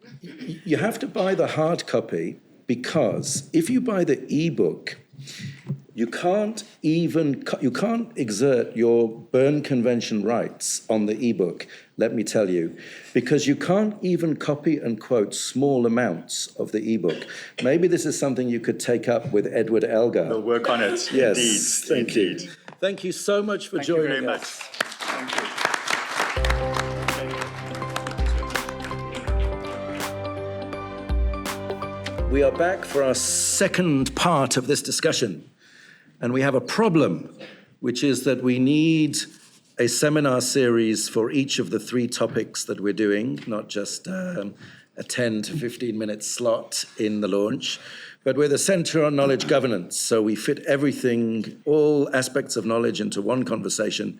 S2: you have to buy the hard copy because if you buy the ebook, you can't exert your Berne Convention rights on the ebook, let me tell you, because you can't even copy and quote small amounts of the ebook. Maybe this is something you could take up with Edward Elgar.
S3: We'll work on it.
S2: Yes,
S3: Indeed.
S2: thank you. Thank you so much for
S3: Thank you
S2: joining
S3: very
S2: us.
S3: much. Thank you.
S2: We are back for our second part of this discussion, and we have a problem, which is that we need a seminar series for each of the 3 topics that we're doing, not just a 10 to 15-minute slot in the launch, but we're the Centre on Knowledge Governance, so we fit everything, all aspects of knowledge into one conversation.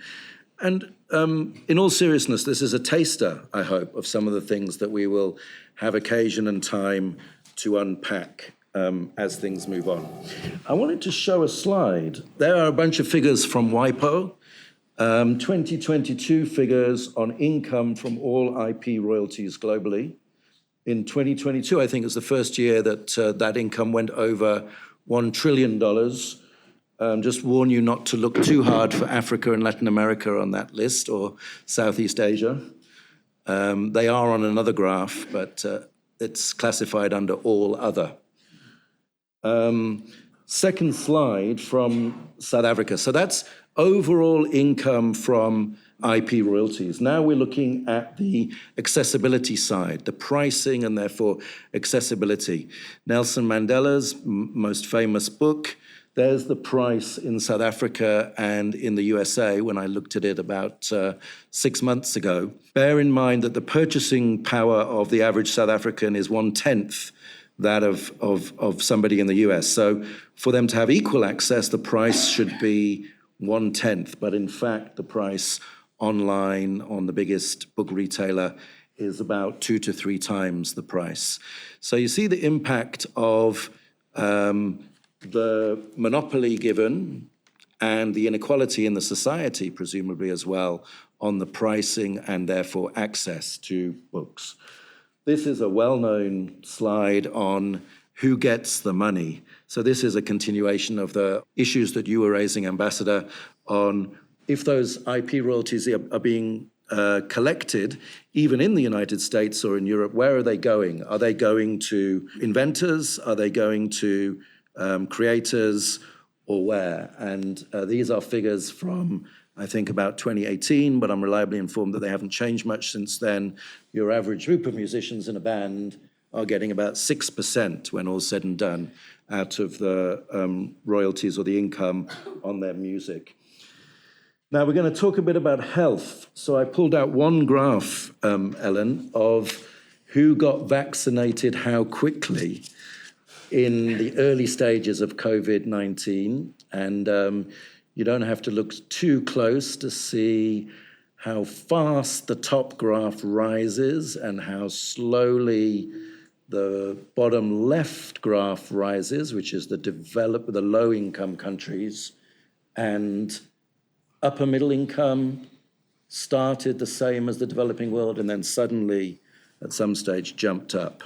S2: And in all seriousness, this is a taster, I hope, of some of the things that we will have occasion and time to unpack as things move on. I wanted to show a slide. There are a bunch of figures from WIPO, 2022 figures on income from all IP royalties globally. In 2022, I think it was the first year that that income went over $1 trillion. Just warn you not to look too hard for Africa and Latin America on that list, or Southeast Asia. They are on another graph, but it's classified under all other. Second slide from South Africa. So that's overall income from IP royalties. Now we're looking at the accessibility side, the pricing and therefore accessibility. Nelson Mandela's most famous book, there's the price in South Africa and in the USA when I looked at it about 6 months ago. Bear in mind that the purchasing power of the average South African is 1/10 that of somebody in the US. So for them to have equal access, the price should be 1/10. But in fact, the price online on the biggest book retailer is about 2 to 3 times the price. So you see the impact of the monopoly given and the inequality in the society, presumably as well, on the pricing and therefore access to books. This is a well-known slide on who gets the money. So this is a continuation of the issues that you were raising, Ambassador, on if those IP royalties are being collected, even in the United States or in Europe, where are they going? Are they going to inventors? Are they going to creators, or where? And these are figures from, I think, about 2018, but I'm reliably informed that they haven't changed much since then. Your average group of musicians in a band are getting about 6% when all's said and done out of the royalties or the income on their music. Now we're going to talk a bit about health. So I pulled out one graph, Ellen, of who got vaccinated how quickly in the early stages of COVID-19. And you don't have to look too close to see how fast the top graph rises and how slowly the bottom left graph rises, which is the low-income countries, and upper middle income started the same as the developing world and then suddenly at some stage jumped up.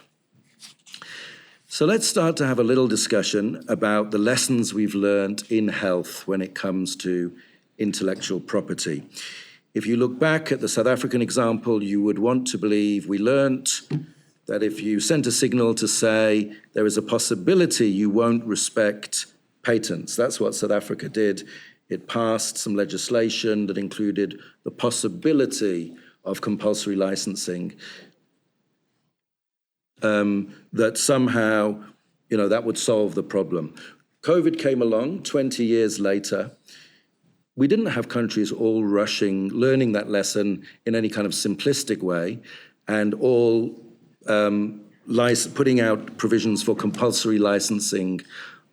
S2: So let's start to have a little discussion about the lessons we've learned in health when it comes to intellectual property. If you look back at the South African example, you would want to believe we learnt that if you sent a signal to say there is a possibility you won't respect patents, that's what South Africa did. It passed some legislation that included the possibility of compulsory licensing, that somehow, that would solve the problem. COVID came along 20 years later. We didn't have countries all rushing, learning that lesson in any kind of simplistic way, and all putting out provisions for compulsory licensing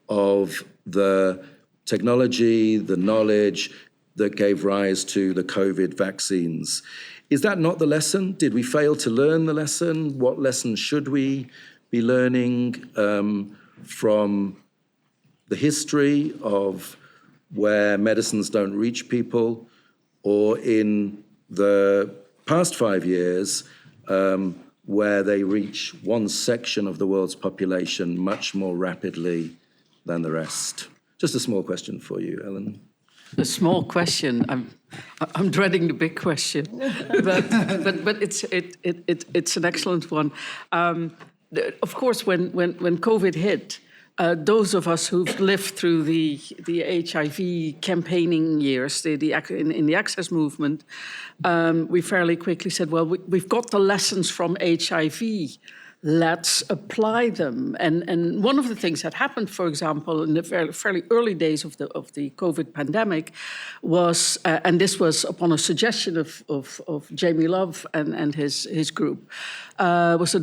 S2: of the technology, the knowledge that gave rise to the COVID vaccines. Is that not the lesson? Did we fail to learn the lesson? What lessons should we be learning from the history of where medicines don't reach people, or in the past 5 years, where they reach one section of the world's population much more rapidly than the rest? Just a small question for you, Ellen.
S6: A small question. I'm dreading the big question, but it's an excellent one. Of course, when COVID hit, those of us who've lived through the HIV campaigning years, in the access movement, we fairly quickly said, well, we've got the lessons from HIV. Let's apply them. And one of the things that happened, for example, in the fairly early days of the COVID pandemic was, and this was upon a suggestion of Jamie Love and his group, was the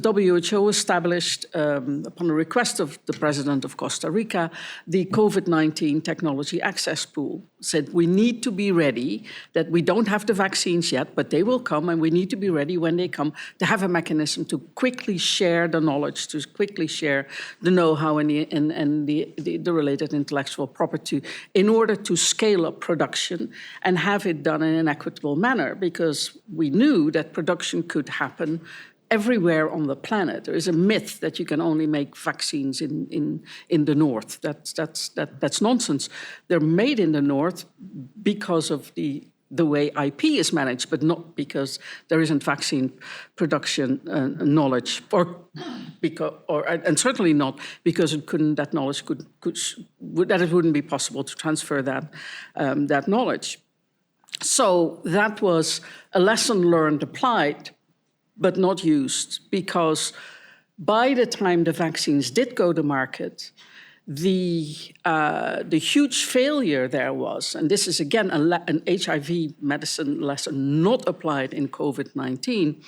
S6: WHO established, upon a request of the president of Costa Rica, the COVID-19 Technology Access Pool. Said we need to be ready, that we don't have the vaccines yet, but they will come, and we need to be ready when they come to have a mechanism to quickly share the knowledge, to quickly share the know-how and the related intellectual property in order to scale up production and have it done in an equitable manner, because we knew that production could happen everywhere on the planet. There is a myth that you can only make vaccines in the North. That's nonsense. They're made in the North because of the way IP is managed, but not because there isn't vaccine production knowledge, and certainly not because that knowledge that it wouldn't be possible to transfer that knowledge. So that was a lesson learned, applied, but not used, because by the time the vaccines did go to market, the huge failure there was, and this is again an HIV medicine lesson not applied in COVID-19,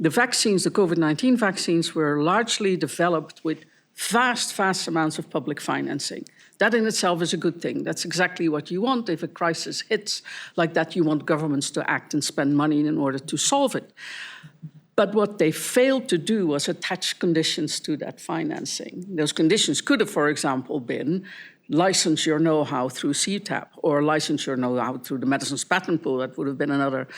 S6: the COVID-19 vaccines were largely developed with vast amounts of public financing. That in itself is a good thing. That's exactly what you want. If a crisis hits like that, you want governments to act and spend money in order to solve it. But what they failed to do was attach conditions to that financing. Those conditions could have, for example, been license your know-how through CTAP, or license your know-how through the Medicines Patent Pool. That would have been another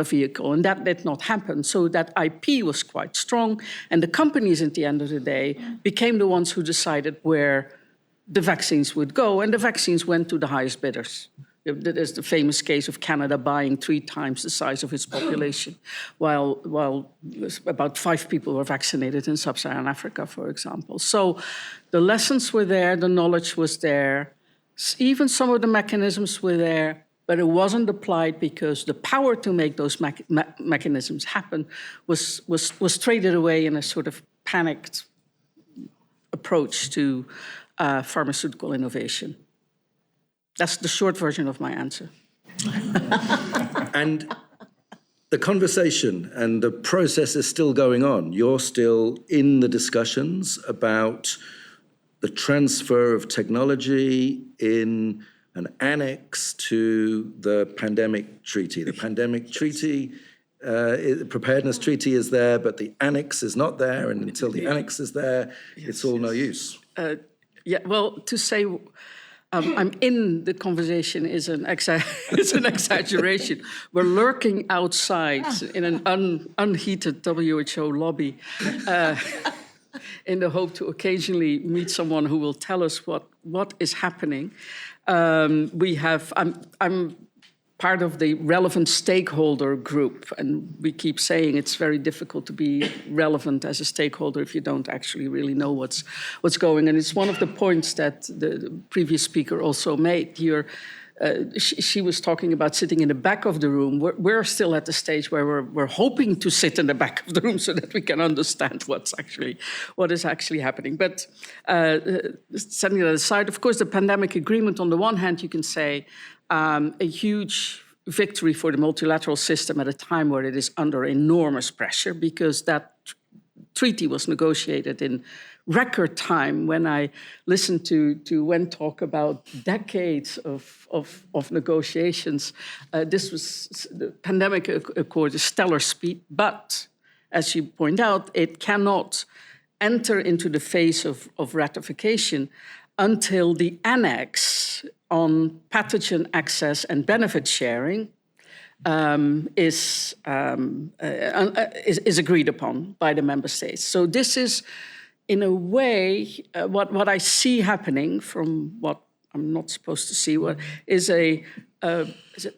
S6: vehicle, and that did not happen. So that IP was quite strong, and the companies at the end of the day became the ones who decided where the vaccines would go, and the vaccines went to the highest bidders. There's the famous case of Canada buying 3 times the size of its population, while about 5 people were vaccinated in sub-Saharan Africa, for example. So the lessons were there, the knowledge was there, even some of the mechanisms were there, but it wasn't applied because the power to make those mechanisms happen was traded away in a sort of panicked approach to pharmaceutical innovation. That's the short version of my answer.
S2: And the conversation and the process is still going on. You're still in the discussions about the transfer of technology in an annex to the pandemic treaty. The pandemic treaty, preparedness treaty is there, but the annex is not there. And until the annex is there, it's all no use.
S6: To say I'm in the conversation is an exaggeration. We're lurking outside in an unheated WHO lobby in the hope to occasionally meet someone who will tell us what is happening. I'm part of the relevant stakeholder group, and we keep saying it's very difficult to be relevant as a stakeholder if you don't actually really know what's going on. And it's one of the points that the previous speaker also made here. She was talking about sitting in the back of the room. We're still at the stage where we're hoping to sit in the back of the room so that we can understand what is actually happening. But setting that aside, of course, the pandemic agreement, on the one hand, you can say a huge victory for the multilateral system at a time where it is under enormous pressure, because that treaty was negotiated in record time. When I listened to Wend talk about decades of negotiations, this was the pandemic accord, a stellar speed, but as you point out, it cannot enter into the phase of ratification until the annex on pathogen access and benefit sharing is agreed upon by the member states. So this is, in a way, what I see happening from what I'm not supposed to see,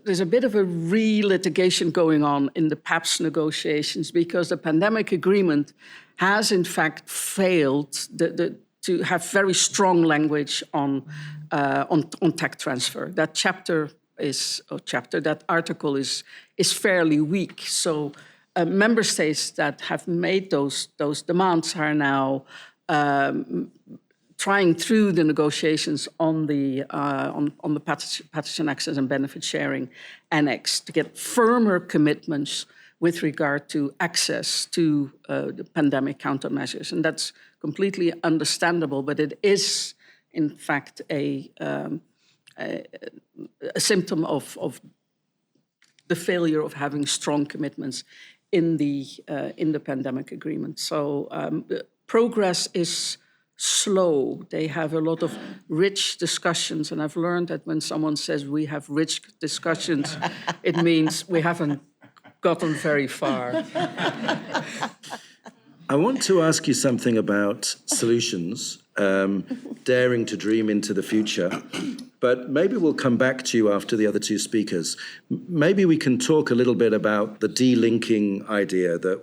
S6: there's a bit of a re-litigation going on in the PAPS negotiations, because the pandemic agreement has in fact failed to have very strong language on tech transfer. That that article is fairly weak. So member states that have made those demands are now trying through the negotiations on the pathogen access and benefit sharing annex to get firmer commitments with regard to access to the pandemic countermeasures. And that's completely understandable, but it is, in fact, a symptom of the failure of having strong commitments in the pandemic agreement. So progress is slow. They have a lot of rich discussions, and I've learned that when someone says we have rich discussions, it means we haven't gotten very far.
S2: I want to ask you something about solutions, daring to dream into the future, but maybe we'll come back to you after the other two speakers. Maybe we can talk a little bit about the delinking idea that,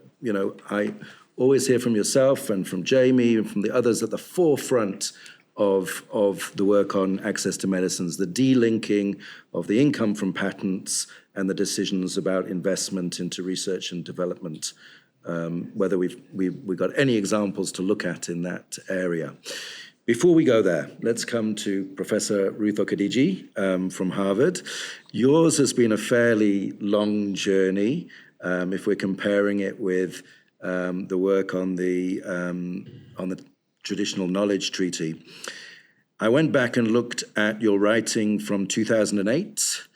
S2: I always hear from yourself and from Jamie and from the others at the forefront of the work on access to medicines, the delinking of the income from patents and the decisions about investment into research and development, whether we've got any examples to look at in that area. Before we go there, let's come to Professor Ruth Okediji from Harvard. Yours has been a fairly long journey, if we're comparing it with the work on the Traditional Knowledge Treaty. I went back and looked at your writing from 2008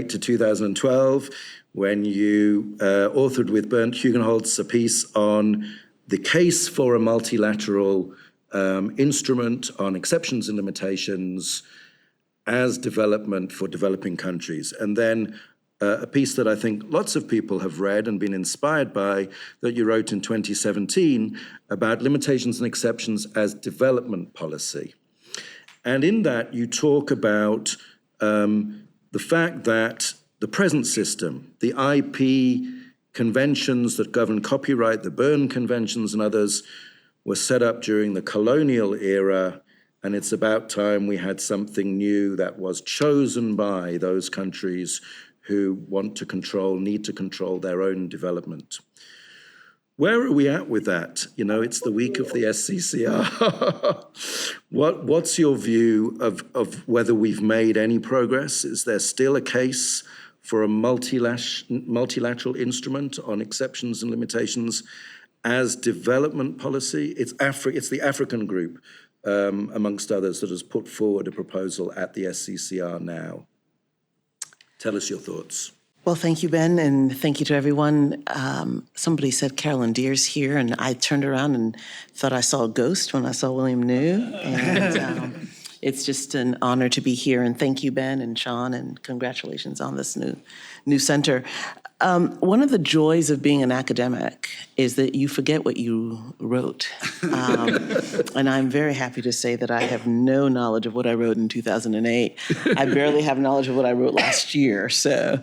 S2: to 2012, when you authored with Bernd Hugenholtz a piece on the case for a multilateral instrument on exceptions and limitations as development for developing countries. And then a piece that I think lots of people have read and been inspired by, that you wrote in 2017 about limitations and exceptions as development policy. And in that, you talk about the fact that the present system, the IP conventions that govern copyright, the Berne Conventions and others, were set up during the colonial era, and it's about time we had something new that was chosen by those countries who want to control, need to control their own development. Where are we at with that? It's the week of the SCCR. What's your view of whether we've made any progress? Is there still a case for a multilateral instrument on exceptions and limitations as development policy? It's the African group, amongst others, that has put forward a proposal at the SCCR now. Tell us your thoughts.
S7: Well, thank you, Ben, and thank you to everyone. Somebody said Carolyn Deer's here, and I turned around and thought I saw a ghost when I saw William New. And it's just an honor to be here, and thank you, Ben and Sean, and congratulations on this new center. One of the joys of being an academic is that you forget what you wrote. And I'm very happy to say that I have no knowledge of what I wrote in 2008. I barely have knowledge of what I wrote last year. So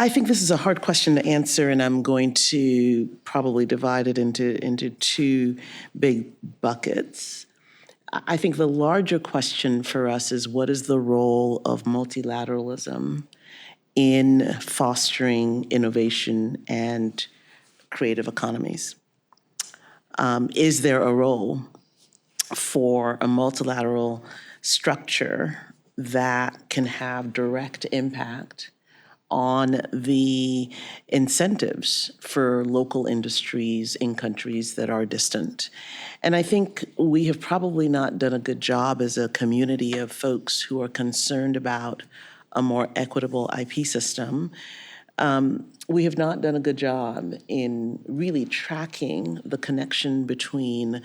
S7: I think this is a hard question to answer, and I'm going to probably divide it into two big buckets. I think the larger question for us is, what is the role of multilateralism in fostering innovation and creative economies? Is there a role for a multilateral structure that can have direct impact on the incentives for local industries in countries that are distant. And I think we have probably not done a good job as a community of folks who are concerned about a more equitable IP system. We have not done a good job in really tracking the connection between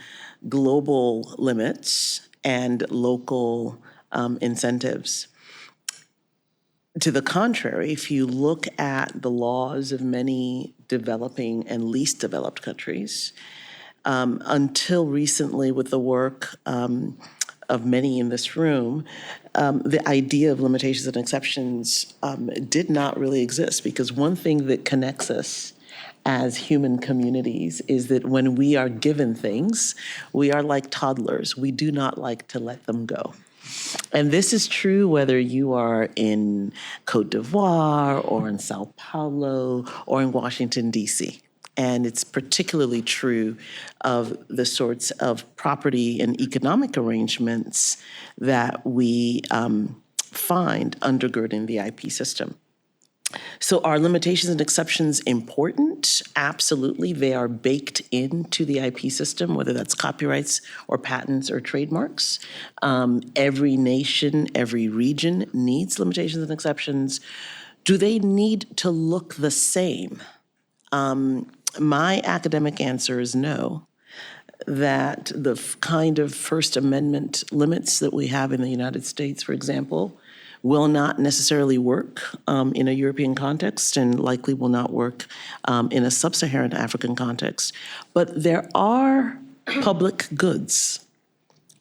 S7: global limits and local incentives. To the contrary, if you look at the laws of many developing and least developed countries, until recently with the work of many in this room, the idea of limitations and exceptions did not really exist, because one thing that connects us as human communities is that when we are given things, we are like toddlers. We do not like to let them go. And this is true whether you are in Cote d'Ivoire or in Sao Paulo or in Washington, D.C. And it's particularly true of the sorts of property and economic arrangements that we find undergirding the IP system. So are limitations and exceptions important? Absolutely. They are baked into the IP system, whether that's copyrights or patents or trademarks. Every nation, every region needs limitations and exceptions. Do they need to look the same? My academic answer is no. That the kind of First Amendment limits that we have in the United States, for example, will not necessarily work in a European context and likely will not work in a sub-Saharan African context. But there are public goods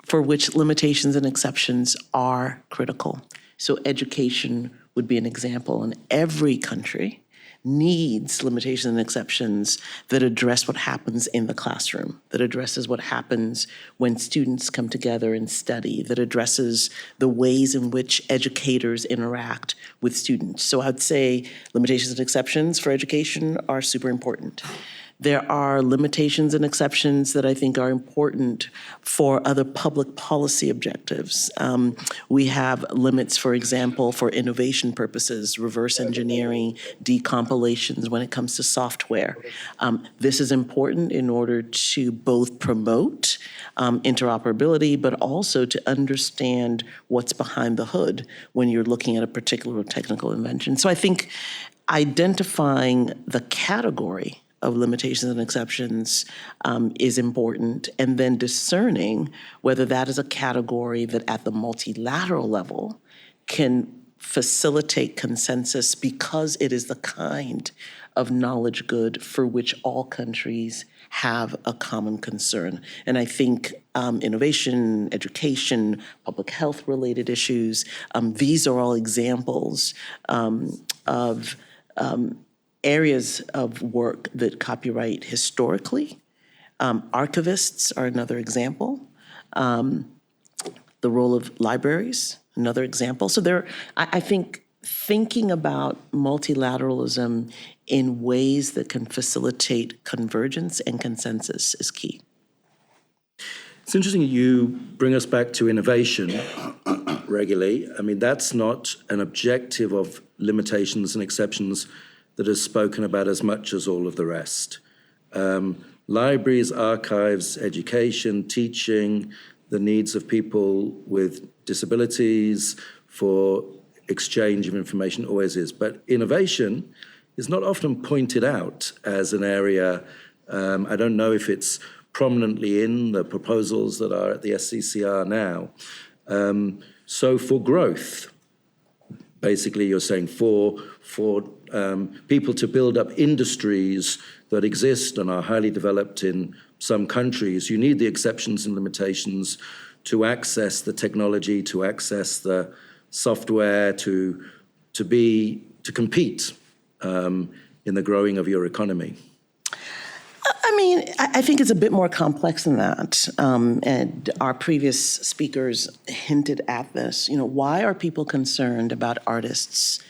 S7: for which limitations and exceptions are critical. So education would be an example, and every country needs limitations and exceptions that address what happens in the classroom, that addresses what happens when students come together and study, that addresses the ways in which educators interact with students. So I'd say limitations and exceptions for education are super important. There are limitations and exceptions that I think are important for other public policy objectives. We have limits, for example, for innovation purposes, reverse engineering, decompilations when it comes to software. This is important in order to both promote interoperability, but also to understand what's behind the hood when you're looking at a particular technical invention. So I think identifying the category of limitations and exceptions is important, and then discerning whether that is a category that at the multilateral level can facilitate consensus because it is the kind of knowledge good for which all countries have a common concern. And I think innovation, education, public health related issues, these are all examples of areas of work that copyright historically. Archivists are another example. The role of libraries, another example. So I think thinking about multilateralism in ways that can facilitate convergence and consensus is key.
S2: It's interesting you bring us back to innovation regularly. I mean, that's not an objective of limitations and exceptions that is spoken about as much as all of the rest. Libraries, archives, education, teaching, the needs of people with disabilities for exchange of information always is. But innovation is not often pointed out as an area. I don't know if it's prominently in the proposals that are at the SCCR now. So for growth, basically you're saying for people to build up industries that exist and are highly developed in some countries, you need the exceptions and limitations to access the technology, to access the software, to compete in the growing of your economy.
S7: I mean, I think it's a bit more complex than that. And our previous speakers hinted at this. You know, why are people concerned about artists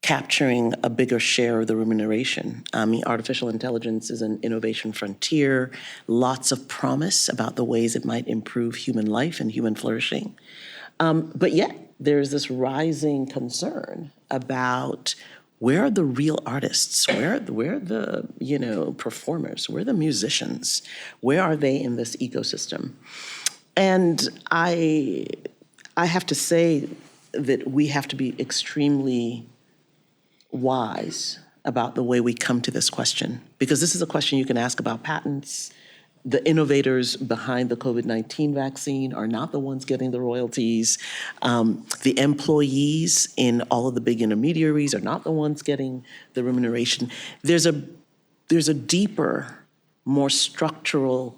S7: capturing a bigger share of the remuneration? I mean, artificial intelligence is an innovation frontier, lots of promise about the ways it might improve human life and human flourishing. But yet, there's this rising concern about where are the real artists? Where are the performers? Where are the musicians? Where are they in this ecosystem? And I have to say that we have to be extremely wise about the way we come to this question, because this is a question you can ask about patents. The innovators behind the COVID-19 vaccine are not the ones getting the royalties. The employees in all of the big intermediaries are not the ones getting the remuneration. There's a deeper, more structural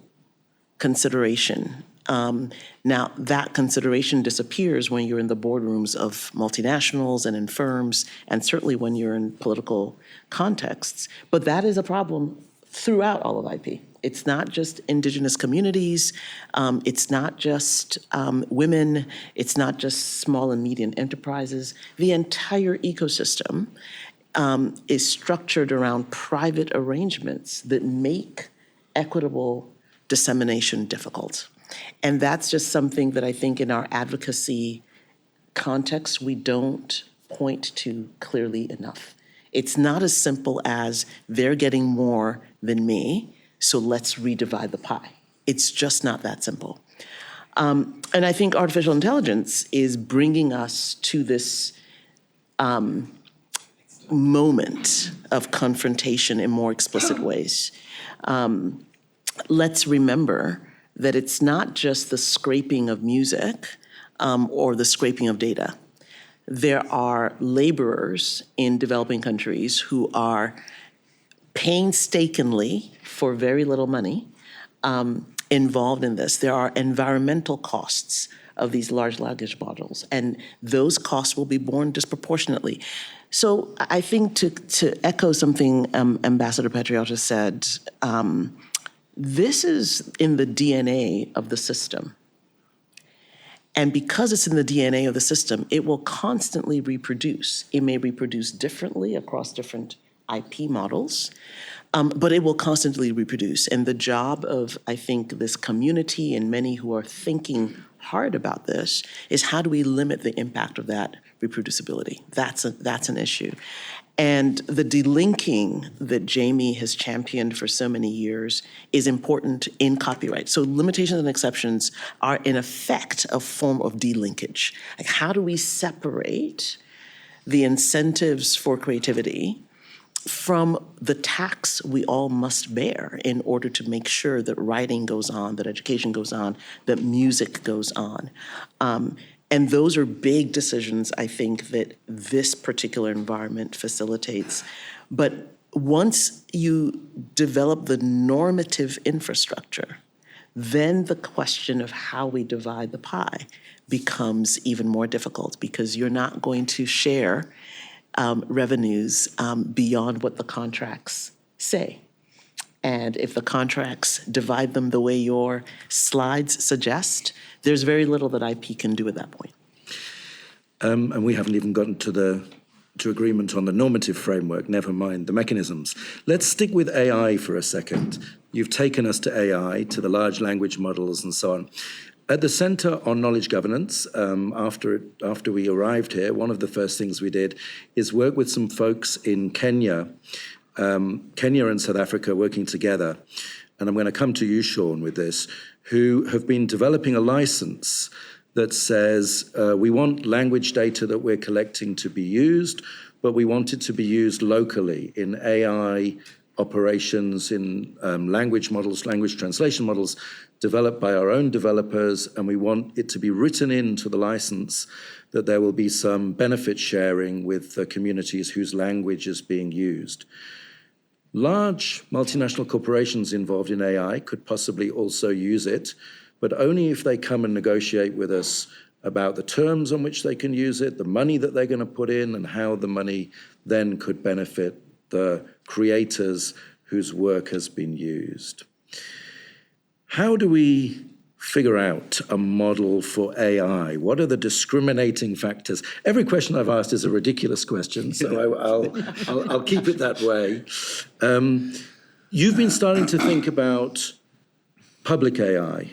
S7: consideration. Now, that consideration disappears when you're in the boardrooms of multinationals and in firms, and certainly when you're in political contexts. But that is a problem throughout all of IP. It's not just Indigenous communities, it's not just women, it's not just small and medium enterprises. The entire ecosystem is structured around private arrangements that make equitable dissemination difficult. And that's just something that I think in our advocacy context, we don't point to clearly enough. It's not as simple as they're getting more than me, so let's redivide the pie. It's just not that simple. And I think artificial intelligence is bringing us to this moment of confrontation in more explicit ways. Let's remember that it's not just the scraping of music or the scraping of data. There are laborers in developing countries who are painstakingly, for very little money, involved in this. There are environmental costs of these large language models, and those costs will be borne disproportionately. So I think to echo something Ambassador Patriota said, this is in the DNA of the system. And because it's in the DNA of the system, it will constantly reproduce. It may reproduce differently across different IP models, but it will constantly reproduce. And the job of, I think, this community and many who are thinking hard about this is how do we limit the impact of that reproducibility? That's an issue. And the delinking that Jamie has championed for so many years is important in copyright. So limitations and exceptions are in effect a form of delinkage. Like, how do we separate the incentives for creativity from the tax we all must bear in order to make sure that writing goes on, that education goes on, that music goes on? And those are big decisions, I think, that this particular environment facilitates. But once you develop the normative infrastructure, then the question of how we divide the pie becomes even more difficult, because you're not going to share revenues beyond what the contracts say. And if the contracts divide them the way your slides suggest, there's very little that IP can do at that point.
S2: And we haven't even gotten to agreement on the normative framework, never mind the mechanisms. Let's stick with AI for a second. You've taken us to AI, to the large language models and so on. At the Centre on Knowledge Governance, after we arrived here, one of the first things we did is work with some folks in Kenya and South Africa working together, and I'm going to come to you, Sean, with this, who have been developing a license that says we want language data that we're collecting to be used, but we want it to be used locally in AI operations, in language models, language translation models developed by our own developers, and we want it to be written into the license that there will be some benefit sharing with the communities whose language is being used. Large multinational corporations involved in AI could possibly also use it, but only if they come and negotiate with us about the terms on which they can use it, the money that they're going to put in, and how the money then could benefit the creators whose work has been used. How do we figure out a model for AI? What are the discriminating factors? Every question I've asked is a ridiculous question, so I'll keep it that way. You've been starting to think about public AI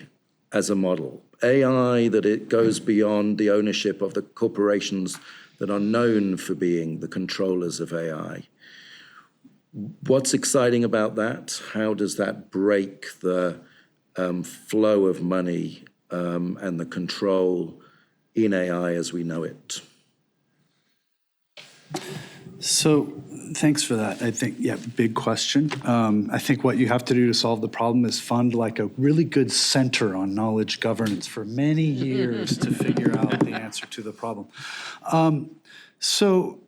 S2: as a model, AI, that it goes beyond the ownership of the corporations that are known for being the controllers of AI. What's exciting about that? How does that break the flow of money and the control in AI as we know it?
S1: So thanks for that. I think, yeah, big question. I think what you have to do to solve the problem is fund like a really good center on knowledge governance for many years to figure out the answer to the problem. So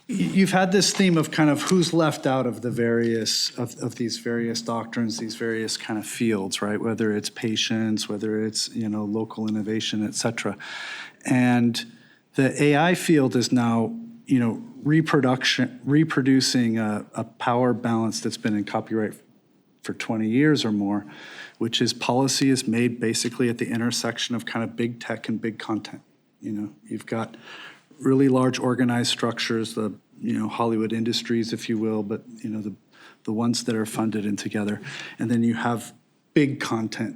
S1: you've had this theme of kind of who's left out of the various, of these various doctrines, these various kind of fields, right? Whether it's patience, whether it's, local innovation, et cetera. And the AI field is now, reproducing a power balance that's been in copyright for 20 years or more, which is policy is made basically at the intersection of kind of big tech and big content. You've got really large organized structures, the Hollywood industries, if you will, but the ones that are funded in together, and then you have big content,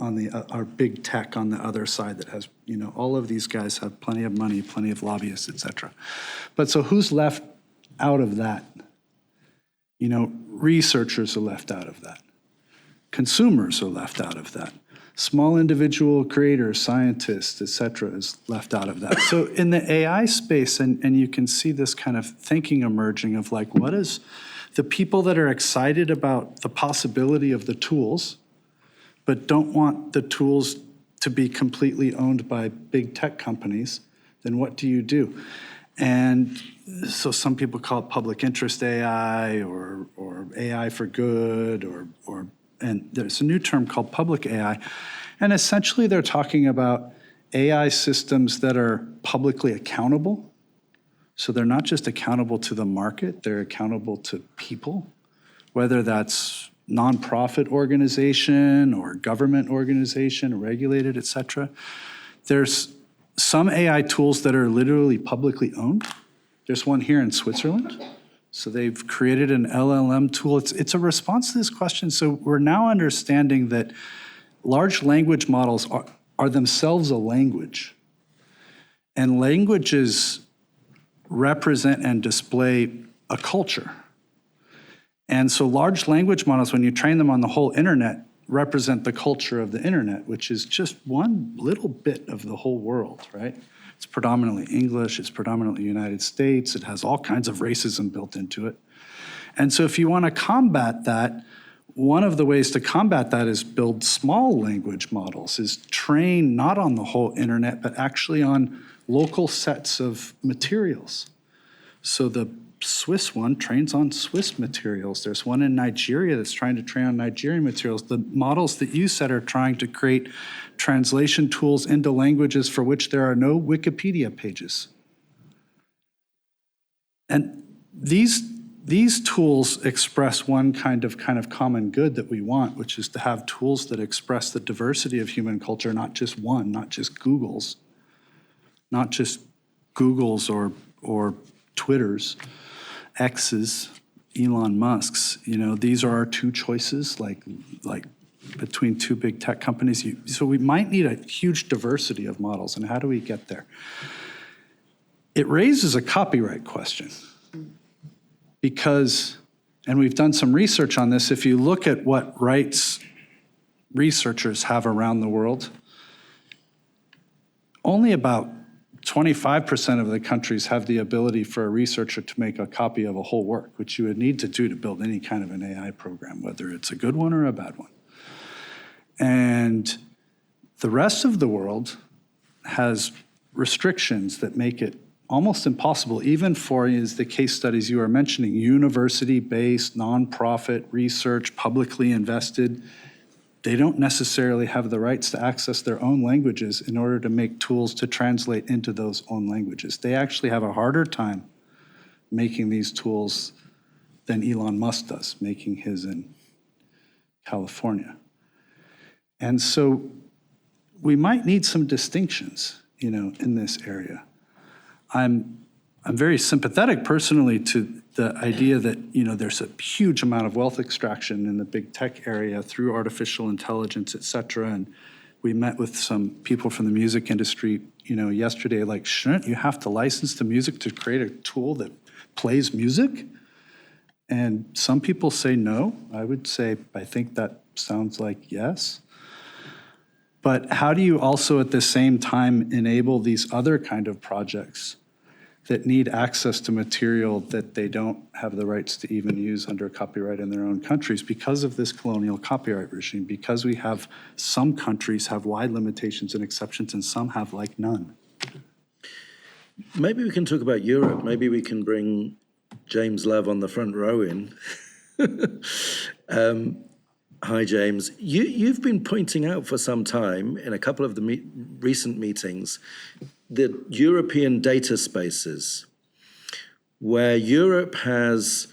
S1: on the or big tech on the other side that has, all of these guys have plenty of money, plenty of lobbyists, et cetera. But so who's left out of that? Researchers are left out of that. Consumers are left out of that. Small individual creators, scientists, et cetera, is left out of that. So in the AI space, and you can see this kind of thinking emerging of like, what is the people that are excited about the possibility of the tools, but don't want the tools to be completely owned by big tech companies, then what do you do? And so some people call it public interest AI or AI for good, and there's a new term called public AI. And essentially they're talking about AI systems that are publicly accountable. So they're not just accountable to the market, they're accountable to people, whether that's nonprofit organization or government organization, regulated, et cetera. There's some AI tools that are literally publicly owned. There's one here in Switzerland. So they've created an LLM tool. It's a response to this question. So we're now understanding that large language models are themselves a language. And languages represent and display a culture. And so large language models, when you train them on the whole internet, represent the culture of the internet, which is just one little bit of the whole world, right? It's predominantly English, it's predominantly United States, it has all kinds of racism built into it. And so if you want to combat that, one of the ways to combat that is build small language models, is train not on the whole internet, but actually on local sets of materials. So the Swiss one trains on Swiss materials. There's one in Nigeria that's trying to train on Nigerian materials. The models that you said are trying to create translation tools into languages for which there are no Wikipedia pages. And these tools express one kind of common good that we want, which is to have tools that express the diversity of human culture, not just one, not just Google's or Twitter's, X's, Elon Musk's. These are our two choices, like between two big tech companies. So we might need a huge diversity of models, and how do we get there? It raises a copyright question because, and we've done some research on this, if you look at what rights researchers have around the world, only about 25% of the countries have the ability for a researcher to make a copy of a whole work, which you would need to do to build any kind of an AI program, whether it's a good one or a bad one. And the rest of the world has restrictions that make it almost impossible, even for, as the case studies you are mentioning, university-based, nonprofit research, publicly invested. They don't necessarily have the rights to access their own languages in order to make tools to translate into those own languages. They actually have a harder time making these tools than Elon Musk does, making his in California. And so we might need some distinctions, in this area. I'm very sympathetic personally to the idea that, there's a huge amount of wealth extraction in the big tech area through artificial intelligence, et cetera, and we met with some people from the music industry, yesterday, like, shouldn't you have to license the music to create a tool that plays music? And some people say no. I would say, I think that sounds like yes. But how do you also at the same time enable these other kind of projects that need access to material that they don't have the rights to even use under copyright in their own countries because of this colonial copyright regime, because we have some countries have wide limitations and exceptions and some have like none?
S2: Maybe we can talk about Europe. Maybe we can bring James Love on the front row in. Hi, James. You've been pointing out for some time in a couple of the recent meetings the European data spaces, where Europe has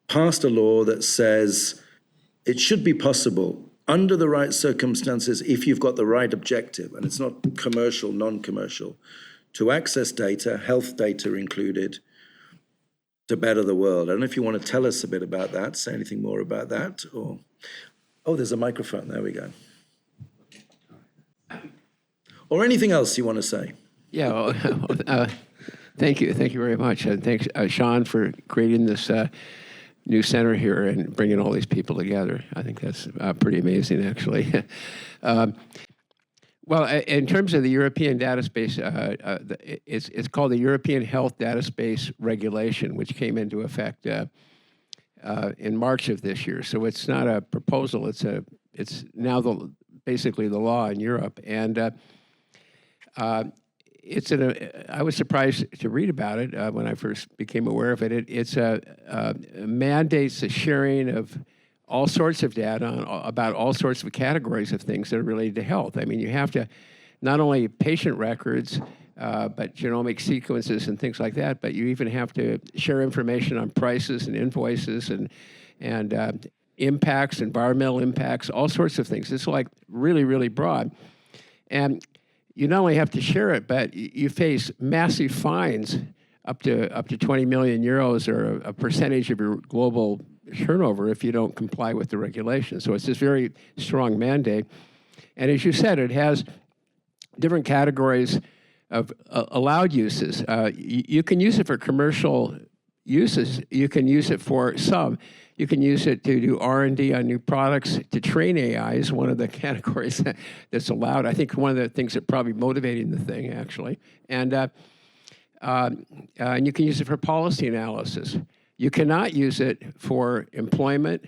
S2: passed a law that says it should be possible under the right circumstances, if you've got the right objective, and it's not commercial, non-commercial, to access data, health data included, to better the world. I don't know if you want to tell us a bit about that, say anything more about that, or... Oh, there's a microphone, there we go. Or anything else you want to say?
S8: Yeah, thank you very much. And thanks, Sean, for creating this new center here and bringing all these people together. I think that's pretty amazing, actually. Well, in terms of the European data space, it's called the European Health Data Space Regulation, which came into effect in March of this year. So it's not a proposal; it's now basically the law in Europe, and I was surprised to read about it when I first became aware of it. It mandates the sharing of all sorts of data about all sorts of categories of things that are related to health. I mean, you have to not only patient records, but genomic sequences and things like that, but you even have to share information on prices and invoices and impacts, environmental impacts, all sorts of things. It's like really, really broad. And you not only have to share it, but you face massive fines up to 20 million euros or a percentage of your global turnover if you don't comply with the regulations. So it's this very strong mandate. And as you said, it has different categories of allowed uses. You can use it for commercial uses. You can use it for some. You can use it to do R&D on new products, to train AI is one of the categories that's allowed. I think one of the things that probably motivating the thing, actually. And you can use it for policy analysis. You cannot use it for employment.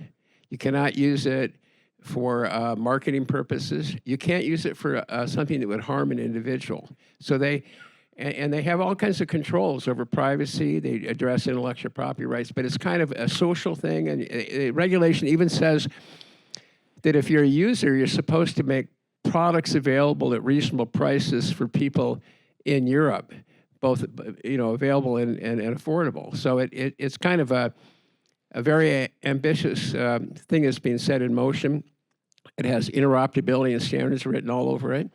S8: You cannot use it for marketing purposes. You can't use it for something that would harm an individual. So they have all kinds of controls over privacy. They address intellectual property rights, but it's kind of a social thing. And regulation even says that if you're a user, you're supposed to make products available at reasonable prices for people in Europe, both available and affordable. So it's kind of a very ambitious thing that's being set in motion. It has interoperability and standards written all over it.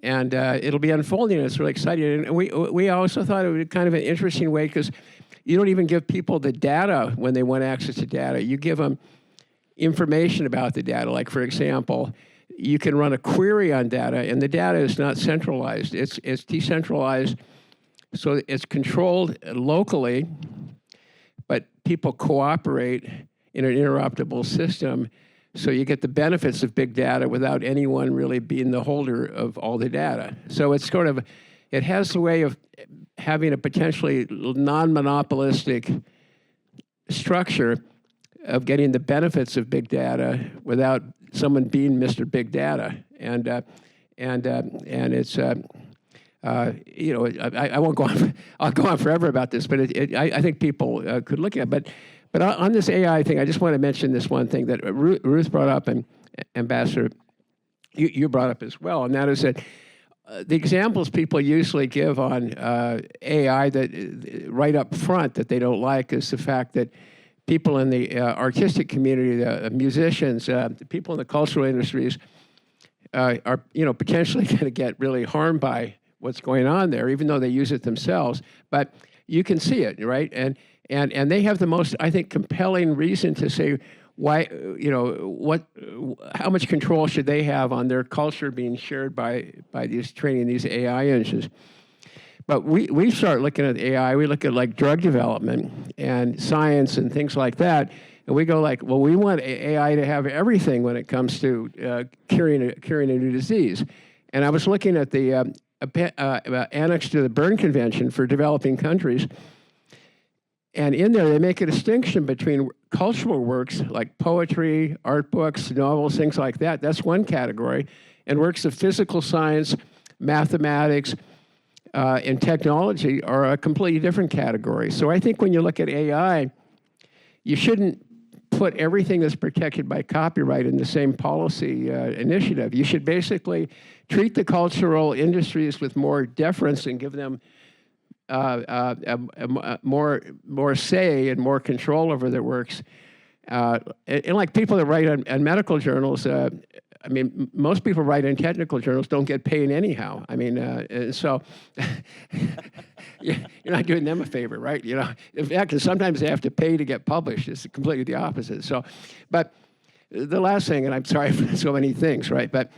S8: And it'll be unfolding, and it's really exciting. And we also thought it would be kind of an interesting way, because you don't even give people the data when they want access to data. You give them information about the data. Like, for example, you can run a query on data, and the data is not centralized. It's decentralized, so it's controlled locally, but people cooperate in an interoperable system. So you get the benefits of big data without anyone really being the holder of all the data. So it's sort of, it has the way of having a potentially non-monopolistic structure of getting the benefits of big data without someone being Mr. Big Data. And it's, I won't go on, I'll go on forever about this, but I think people could look at it. But on this AI thing, I just want to mention this one thing that Ruth brought up, and Ambassador, you brought up as well, and that is that the examples people usually give on AI that right up front that they don't like is the fact that people in the artistic community, the musicians, the people in the cultural industries are potentially going to get really harmed by what's going on there, even though they use it themselves. But you can see it, right? And they have the most, I think, compelling reason to say, why, how much control should they have on their culture being shared by these training these AI engines? But we start looking at AI, we look at like drug development and science and things like that, and we go like, well, we want AI to have everything when it comes to curing a new disease. And I was looking at the annex to the Berne Convention for developing countries, and in there they make a distinction between cultural works like poetry, art books, novels, things like that. That's one category, and works of physical science, mathematics, and technology are a completely different category. So I think when you look at AI, you shouldn't put everything that's protected by copyright in the same policy initiative. You should basically treat the cultural industries with more deference and give them more say and more control over their works. And like people that write on medical journals, I mean, most people write in technical journals don't get paid anyhow. I mean, and so you're not doing them a favor, right? In fact, sometimes they have to pay to get published. It's completely the opposite. So, but the last thing, and I'm sorry for so many things, right? But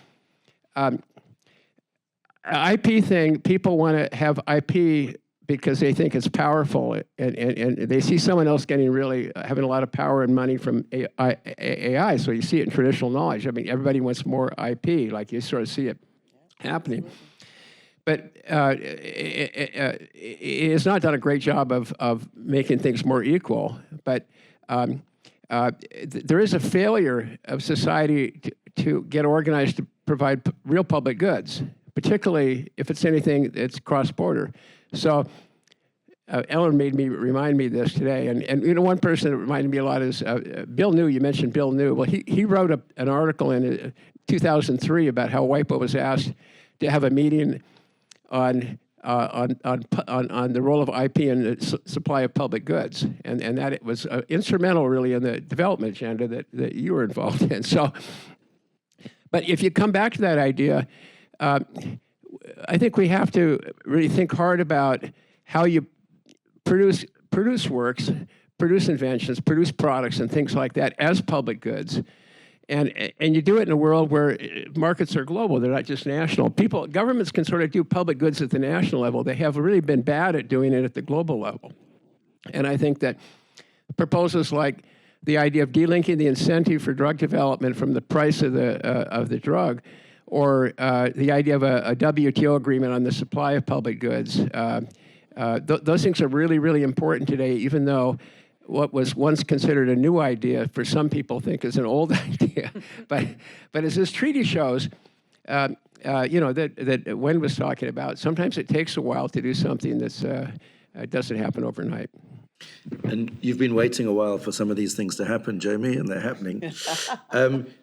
S8: IP thing, people want to have IP because they think it's powerful, and they see someone else having a lot of power and money from AI. So you see it in traditional knowledge. I mean, everybody wants more IP, like you sort of see it happening. But it has not done a great job of making things more equal. But there is a failure of society to get organized to provide real public goods, particularly if it's anything that's cross-border. So Ellen remind me of this today, and one person that reminded me a lot is Bill New. You mentioned Bill New. Well, he wrote an article in 2003 about how WIPO was asked to have a meeting on the role of IP in the supply of public goods, and that it was instrumental really in the development agenda that you were involved in. So, but if you come back to that idea, I think we have to really think hard about how you produce works, produce inventions, produce products and things like that as public goods. And you do it in a world where markets are global, they're not just national. Governments can sort of do public goods at the national level. They have really been bad at doing it at the global level. And I think that proposals like the idea of delinking the incentive for drug development from the price of the drug, or the idea of a WTO agreement on the supply of public goods. Those things are really, really important today, even though what was once considered a new idea, for some people think is an old idea. But as this treaty shows, that Wend was talking about, sometimes it takes a while to do something that doesn't happen overnight.
S2: And you've been waiting a while for some of these things to happen, Jamie, and they're happening.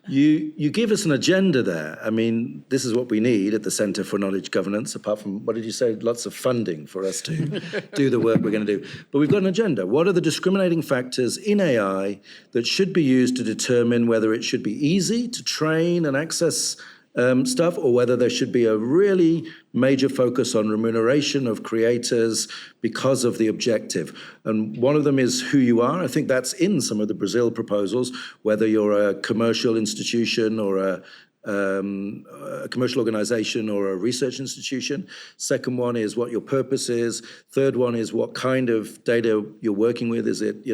S2: You give us an agenda there. I mean, this is what we need at the Centre for Knowledge Governance, apart from, what did you say, lots of funding for us to do the work we're going to do. But we've got an agenda. What are the discriminating factors in AI that should be used to determine whether it should be easy to train and access stuff, or whether there should be a really major focus on remuneration of creators because of the objective. And one of them is who you are. I think that's in some of the Brazil proposals, whether you're a commercial institution or a commercial organization or a research institution. Second one is what your purpose is. Third one is what kind of data you're working with. Is it,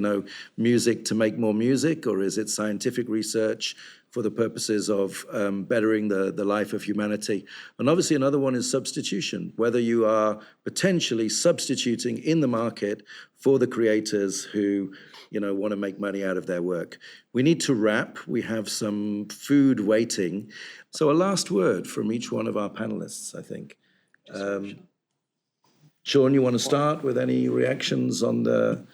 S2: music to make more music, or is it scientific research for the purposes of bettering the life of humanity? And obviously another one is substitution, whether you are potentially substituting in the market for the creators who want to make money out of their work. We need to wrap. We have some food waiting. So a last word from each one of our panelists, I think. Sean, you want to start with any reactions on the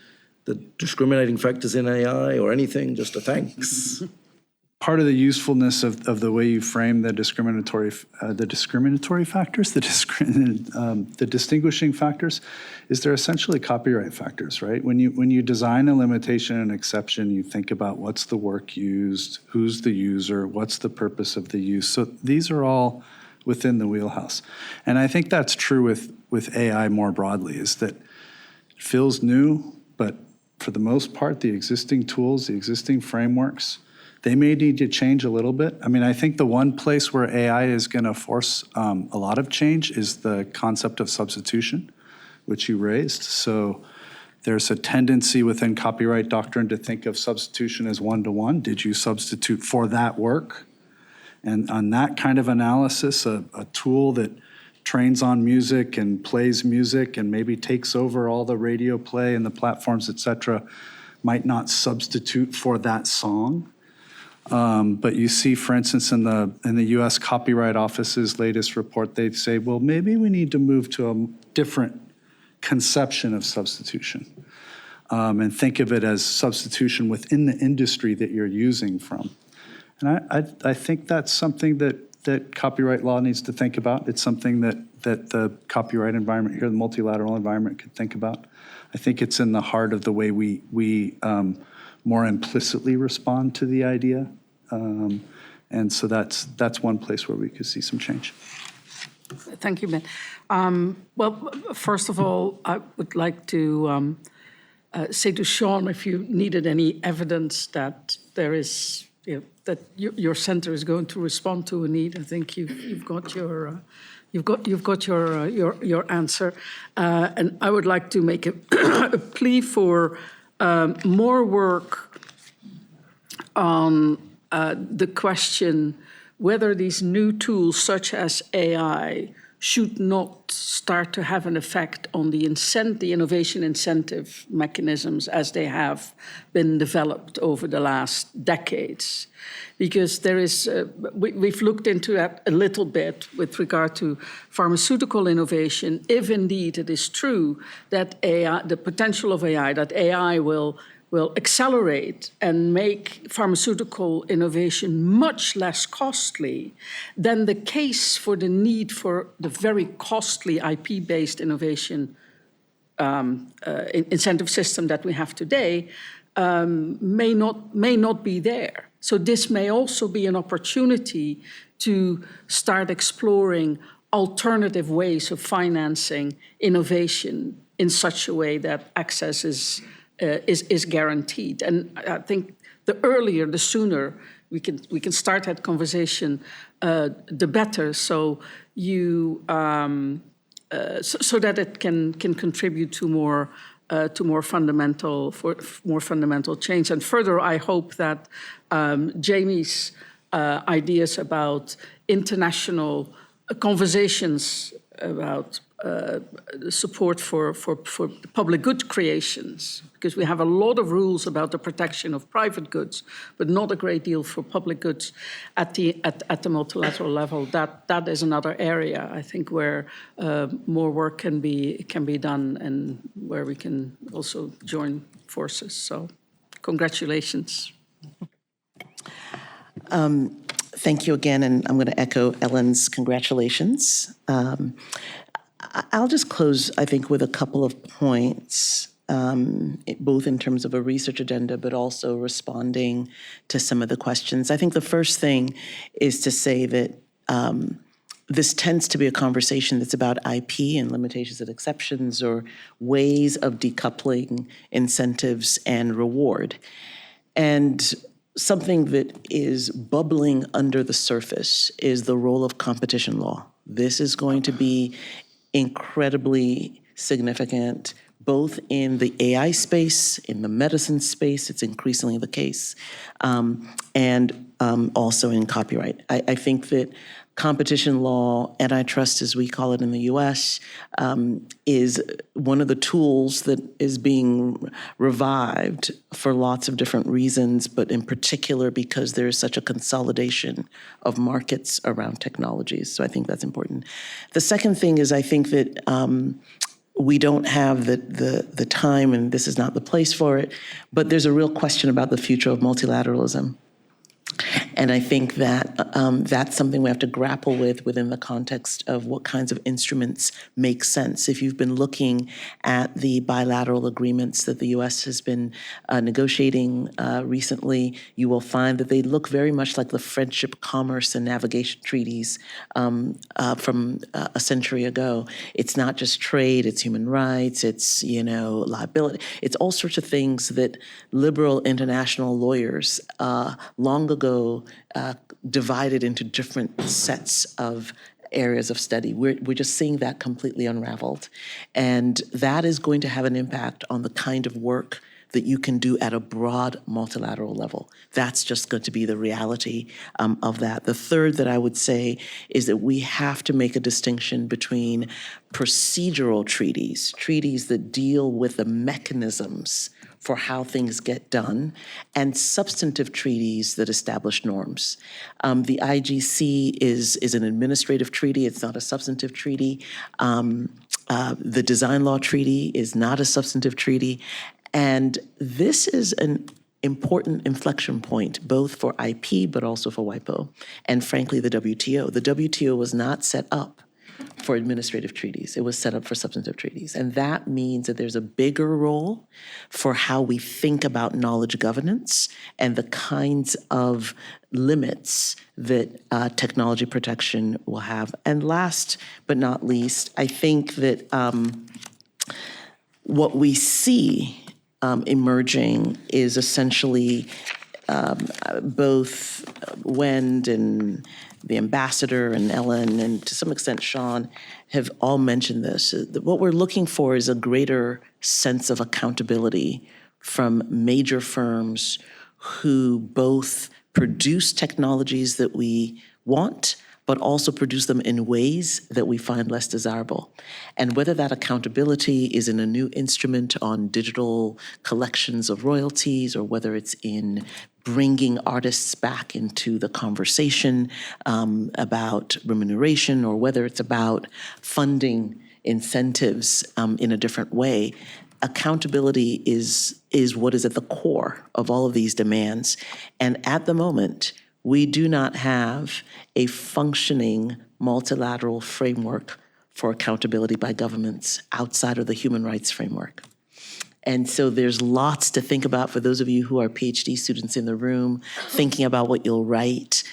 S2: discriminating factors in AI or anything? Just a thanks.
S1: Part of the usefulness of the way you frame the discriminatory factors, the distinguishing factors, is they're essentially copyright factors, right? When you design a limitation and exception, you think about what's the work used, who's the user, what's the purpose of the use. So these are all within the wheelhouse. And I think that's true with AI more broadly, is that it feels new, but for the most part, the existing tools, the existing frameworks, they may need to change a little bit. I mean, I think the one place where AI is going to force a lot of change is the concept of substitution, which you raised. So there's a tendency within copyright doctrine to think of substitution as one-to-one. Did you substitute for that work? And on that kind of analysis, a tool that trains on music and plays music and maybe takes over all the radio play and the platforms, et cetera, might not substitute for that song. But you see, for instance, in the U.S. Copyright Office's latest report, they say, well, maybe we need to move to a different conception of substitution and think of it as substitution within the industry that you're using from. And I think that's something that copyright law needs to think about. It's something that the copyright environment here, the multilateral environment, could think about. I think it's in the heart of the way we more implicitly respond to the idea. And so that's one place where we could see some change.
S6: Thank you, Ben. Well, first of all, I would like to say to Sean, if you needed any evidence that there is, that your center is going to respond to a need, I think you've got your answer. And I would like to make a plea for more work on the question whether these new tools, such as AI, should not start to have an effect on the innovation incentive mechanisms as they have been developed over the last decades. Because there is, we've looked into that a little bit with regard to pharmaceutical innovation. If indeed it is true that AI, the potential of AI, that AI will accelerate and make pharmaceutical innovation much less costly, then the case for the need for the very costly IP-based innovation incentive system that we have today may not be there. So this may also be an opportunity to start exploring alternative ways of financing innovation in such a way that access is guaranteed. And I think the earlier, the sooner we can start that conversation, the better. So so that it can contribute to more fundamental change. And further, I hope that Jamie's ideas about international conversations about support for public good creations, because we have a lot of rules about the protection of private goods, but not a great deal for public goods at the multilateral level. That is another area, I think, where more work can be done and where we can also join forces. So, congratulations.
S7: Thank you again, and I'm going to echo Ellen's congratulations. I'll just close, I think, with a couple of points, both in terms of a research agenda, but also responding to some of the questions. I think the first thing is to say that this tends to be a conversation that's about IP and limitations and exceptions, or ways of decoupling incentives and reward. And something that is bubbling under the surface is the role of competition law. This is going to be incredibly significant, both in the AI space, in the medicine space, it's increasingly the case, and also in copyright. I think that competition law, antitrust as we call it in the US, is one of the tools that is being revived for lots of different reasons, but in particular because there is such a consolidation of markets around technologies. So I think that's important. The second thing is I think that we don't have the time, and this is not the place for it, but there's a real question about the future of multilateralism. And I think that that's something we have to grapple with within the context of what kinds of instruments make sense. If you've been looking at the bilateral agreements that the U.S. has been negotiating recently, you will find that they look very much like the friendship, commerce, and navigation treaties from a century ago. It's not just trade, it's human rights, it's, liability. It's all sorts of things that liberal international lawyers long ago divided into different sets of areas of study. We're just seeing that completely unraveled. And that is going to have an impact on the kind of work that you can do at a broad multilateral level. That's just going to be the reality of that. The third that I would say is that we have to make a distinction between procedural treaties, treaties that deal with the mechanisms for how things get done, and substantive treaties that establish norms. The IGC is an administrative treaty, it's not a substantive treaty. The Design Law Treaty is not a substantive treaty. And this is an important inflection point, both for IP, but also for WIPO, and frankly, the WTO. The WTO was not set up for administrative treaties. It was set up for substantive treaties. And that means that there's a bigger role for how we think about knowledge governance and the kinds of limits that technology protection will have. And last but not least, I think that what we see emerging is essentially both Wend and the ambassador and Ellen, and to some extent Sean, have all mentioned this. What we're looking for is a greater sense of accountability from major firms who both produce technologies that we want, but also produce them in ways that we find less desirable. And whether that accountability is in a new instrument on digital collections of royalties, or whether it's in bringing artists back into the conversation about remuneration, or whether it's about funding incentives in a different way, accountability is what is at the core of all of these demands. And at the moment, we do not have a functioning multilateral framework for accountability by governments outside of the human rights framework. And so there's lots to think about for those of you who are PhD students in the room, thinking about what you'll write.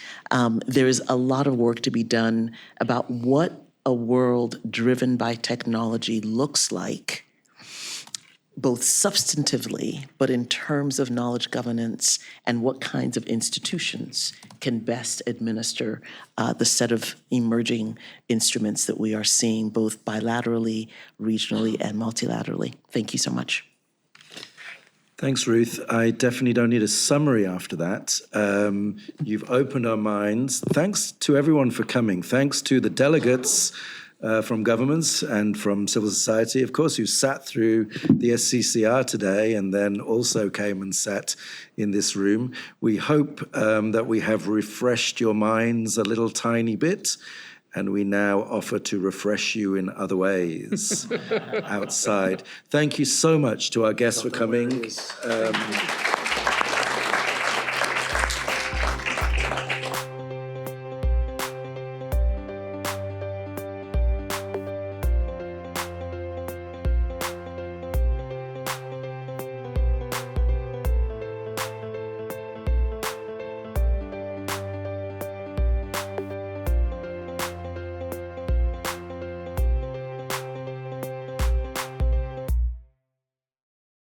S7: There's a lot of work to be done about what a world driven by technology looks like, both substantively, but in terms of knowledge governance and what kinds of institutions can best administer the set of emerging instruments that we are seeing both bilaterally, regionally, and multilaterally. Thank you so much.
S2: Thanks, Ruth. I definitely don't need a summary after that. You've opened our minds. Thanks to everyone for coming. Thanks to the delegates from governments and from civil society, of course, who sat through the SCCR today and then also came and sat in this room. We hope that we have refreshed your minds a little tiny bit, and we now offer to refresh you in other ways outside. Thank you so much to our guests for coming.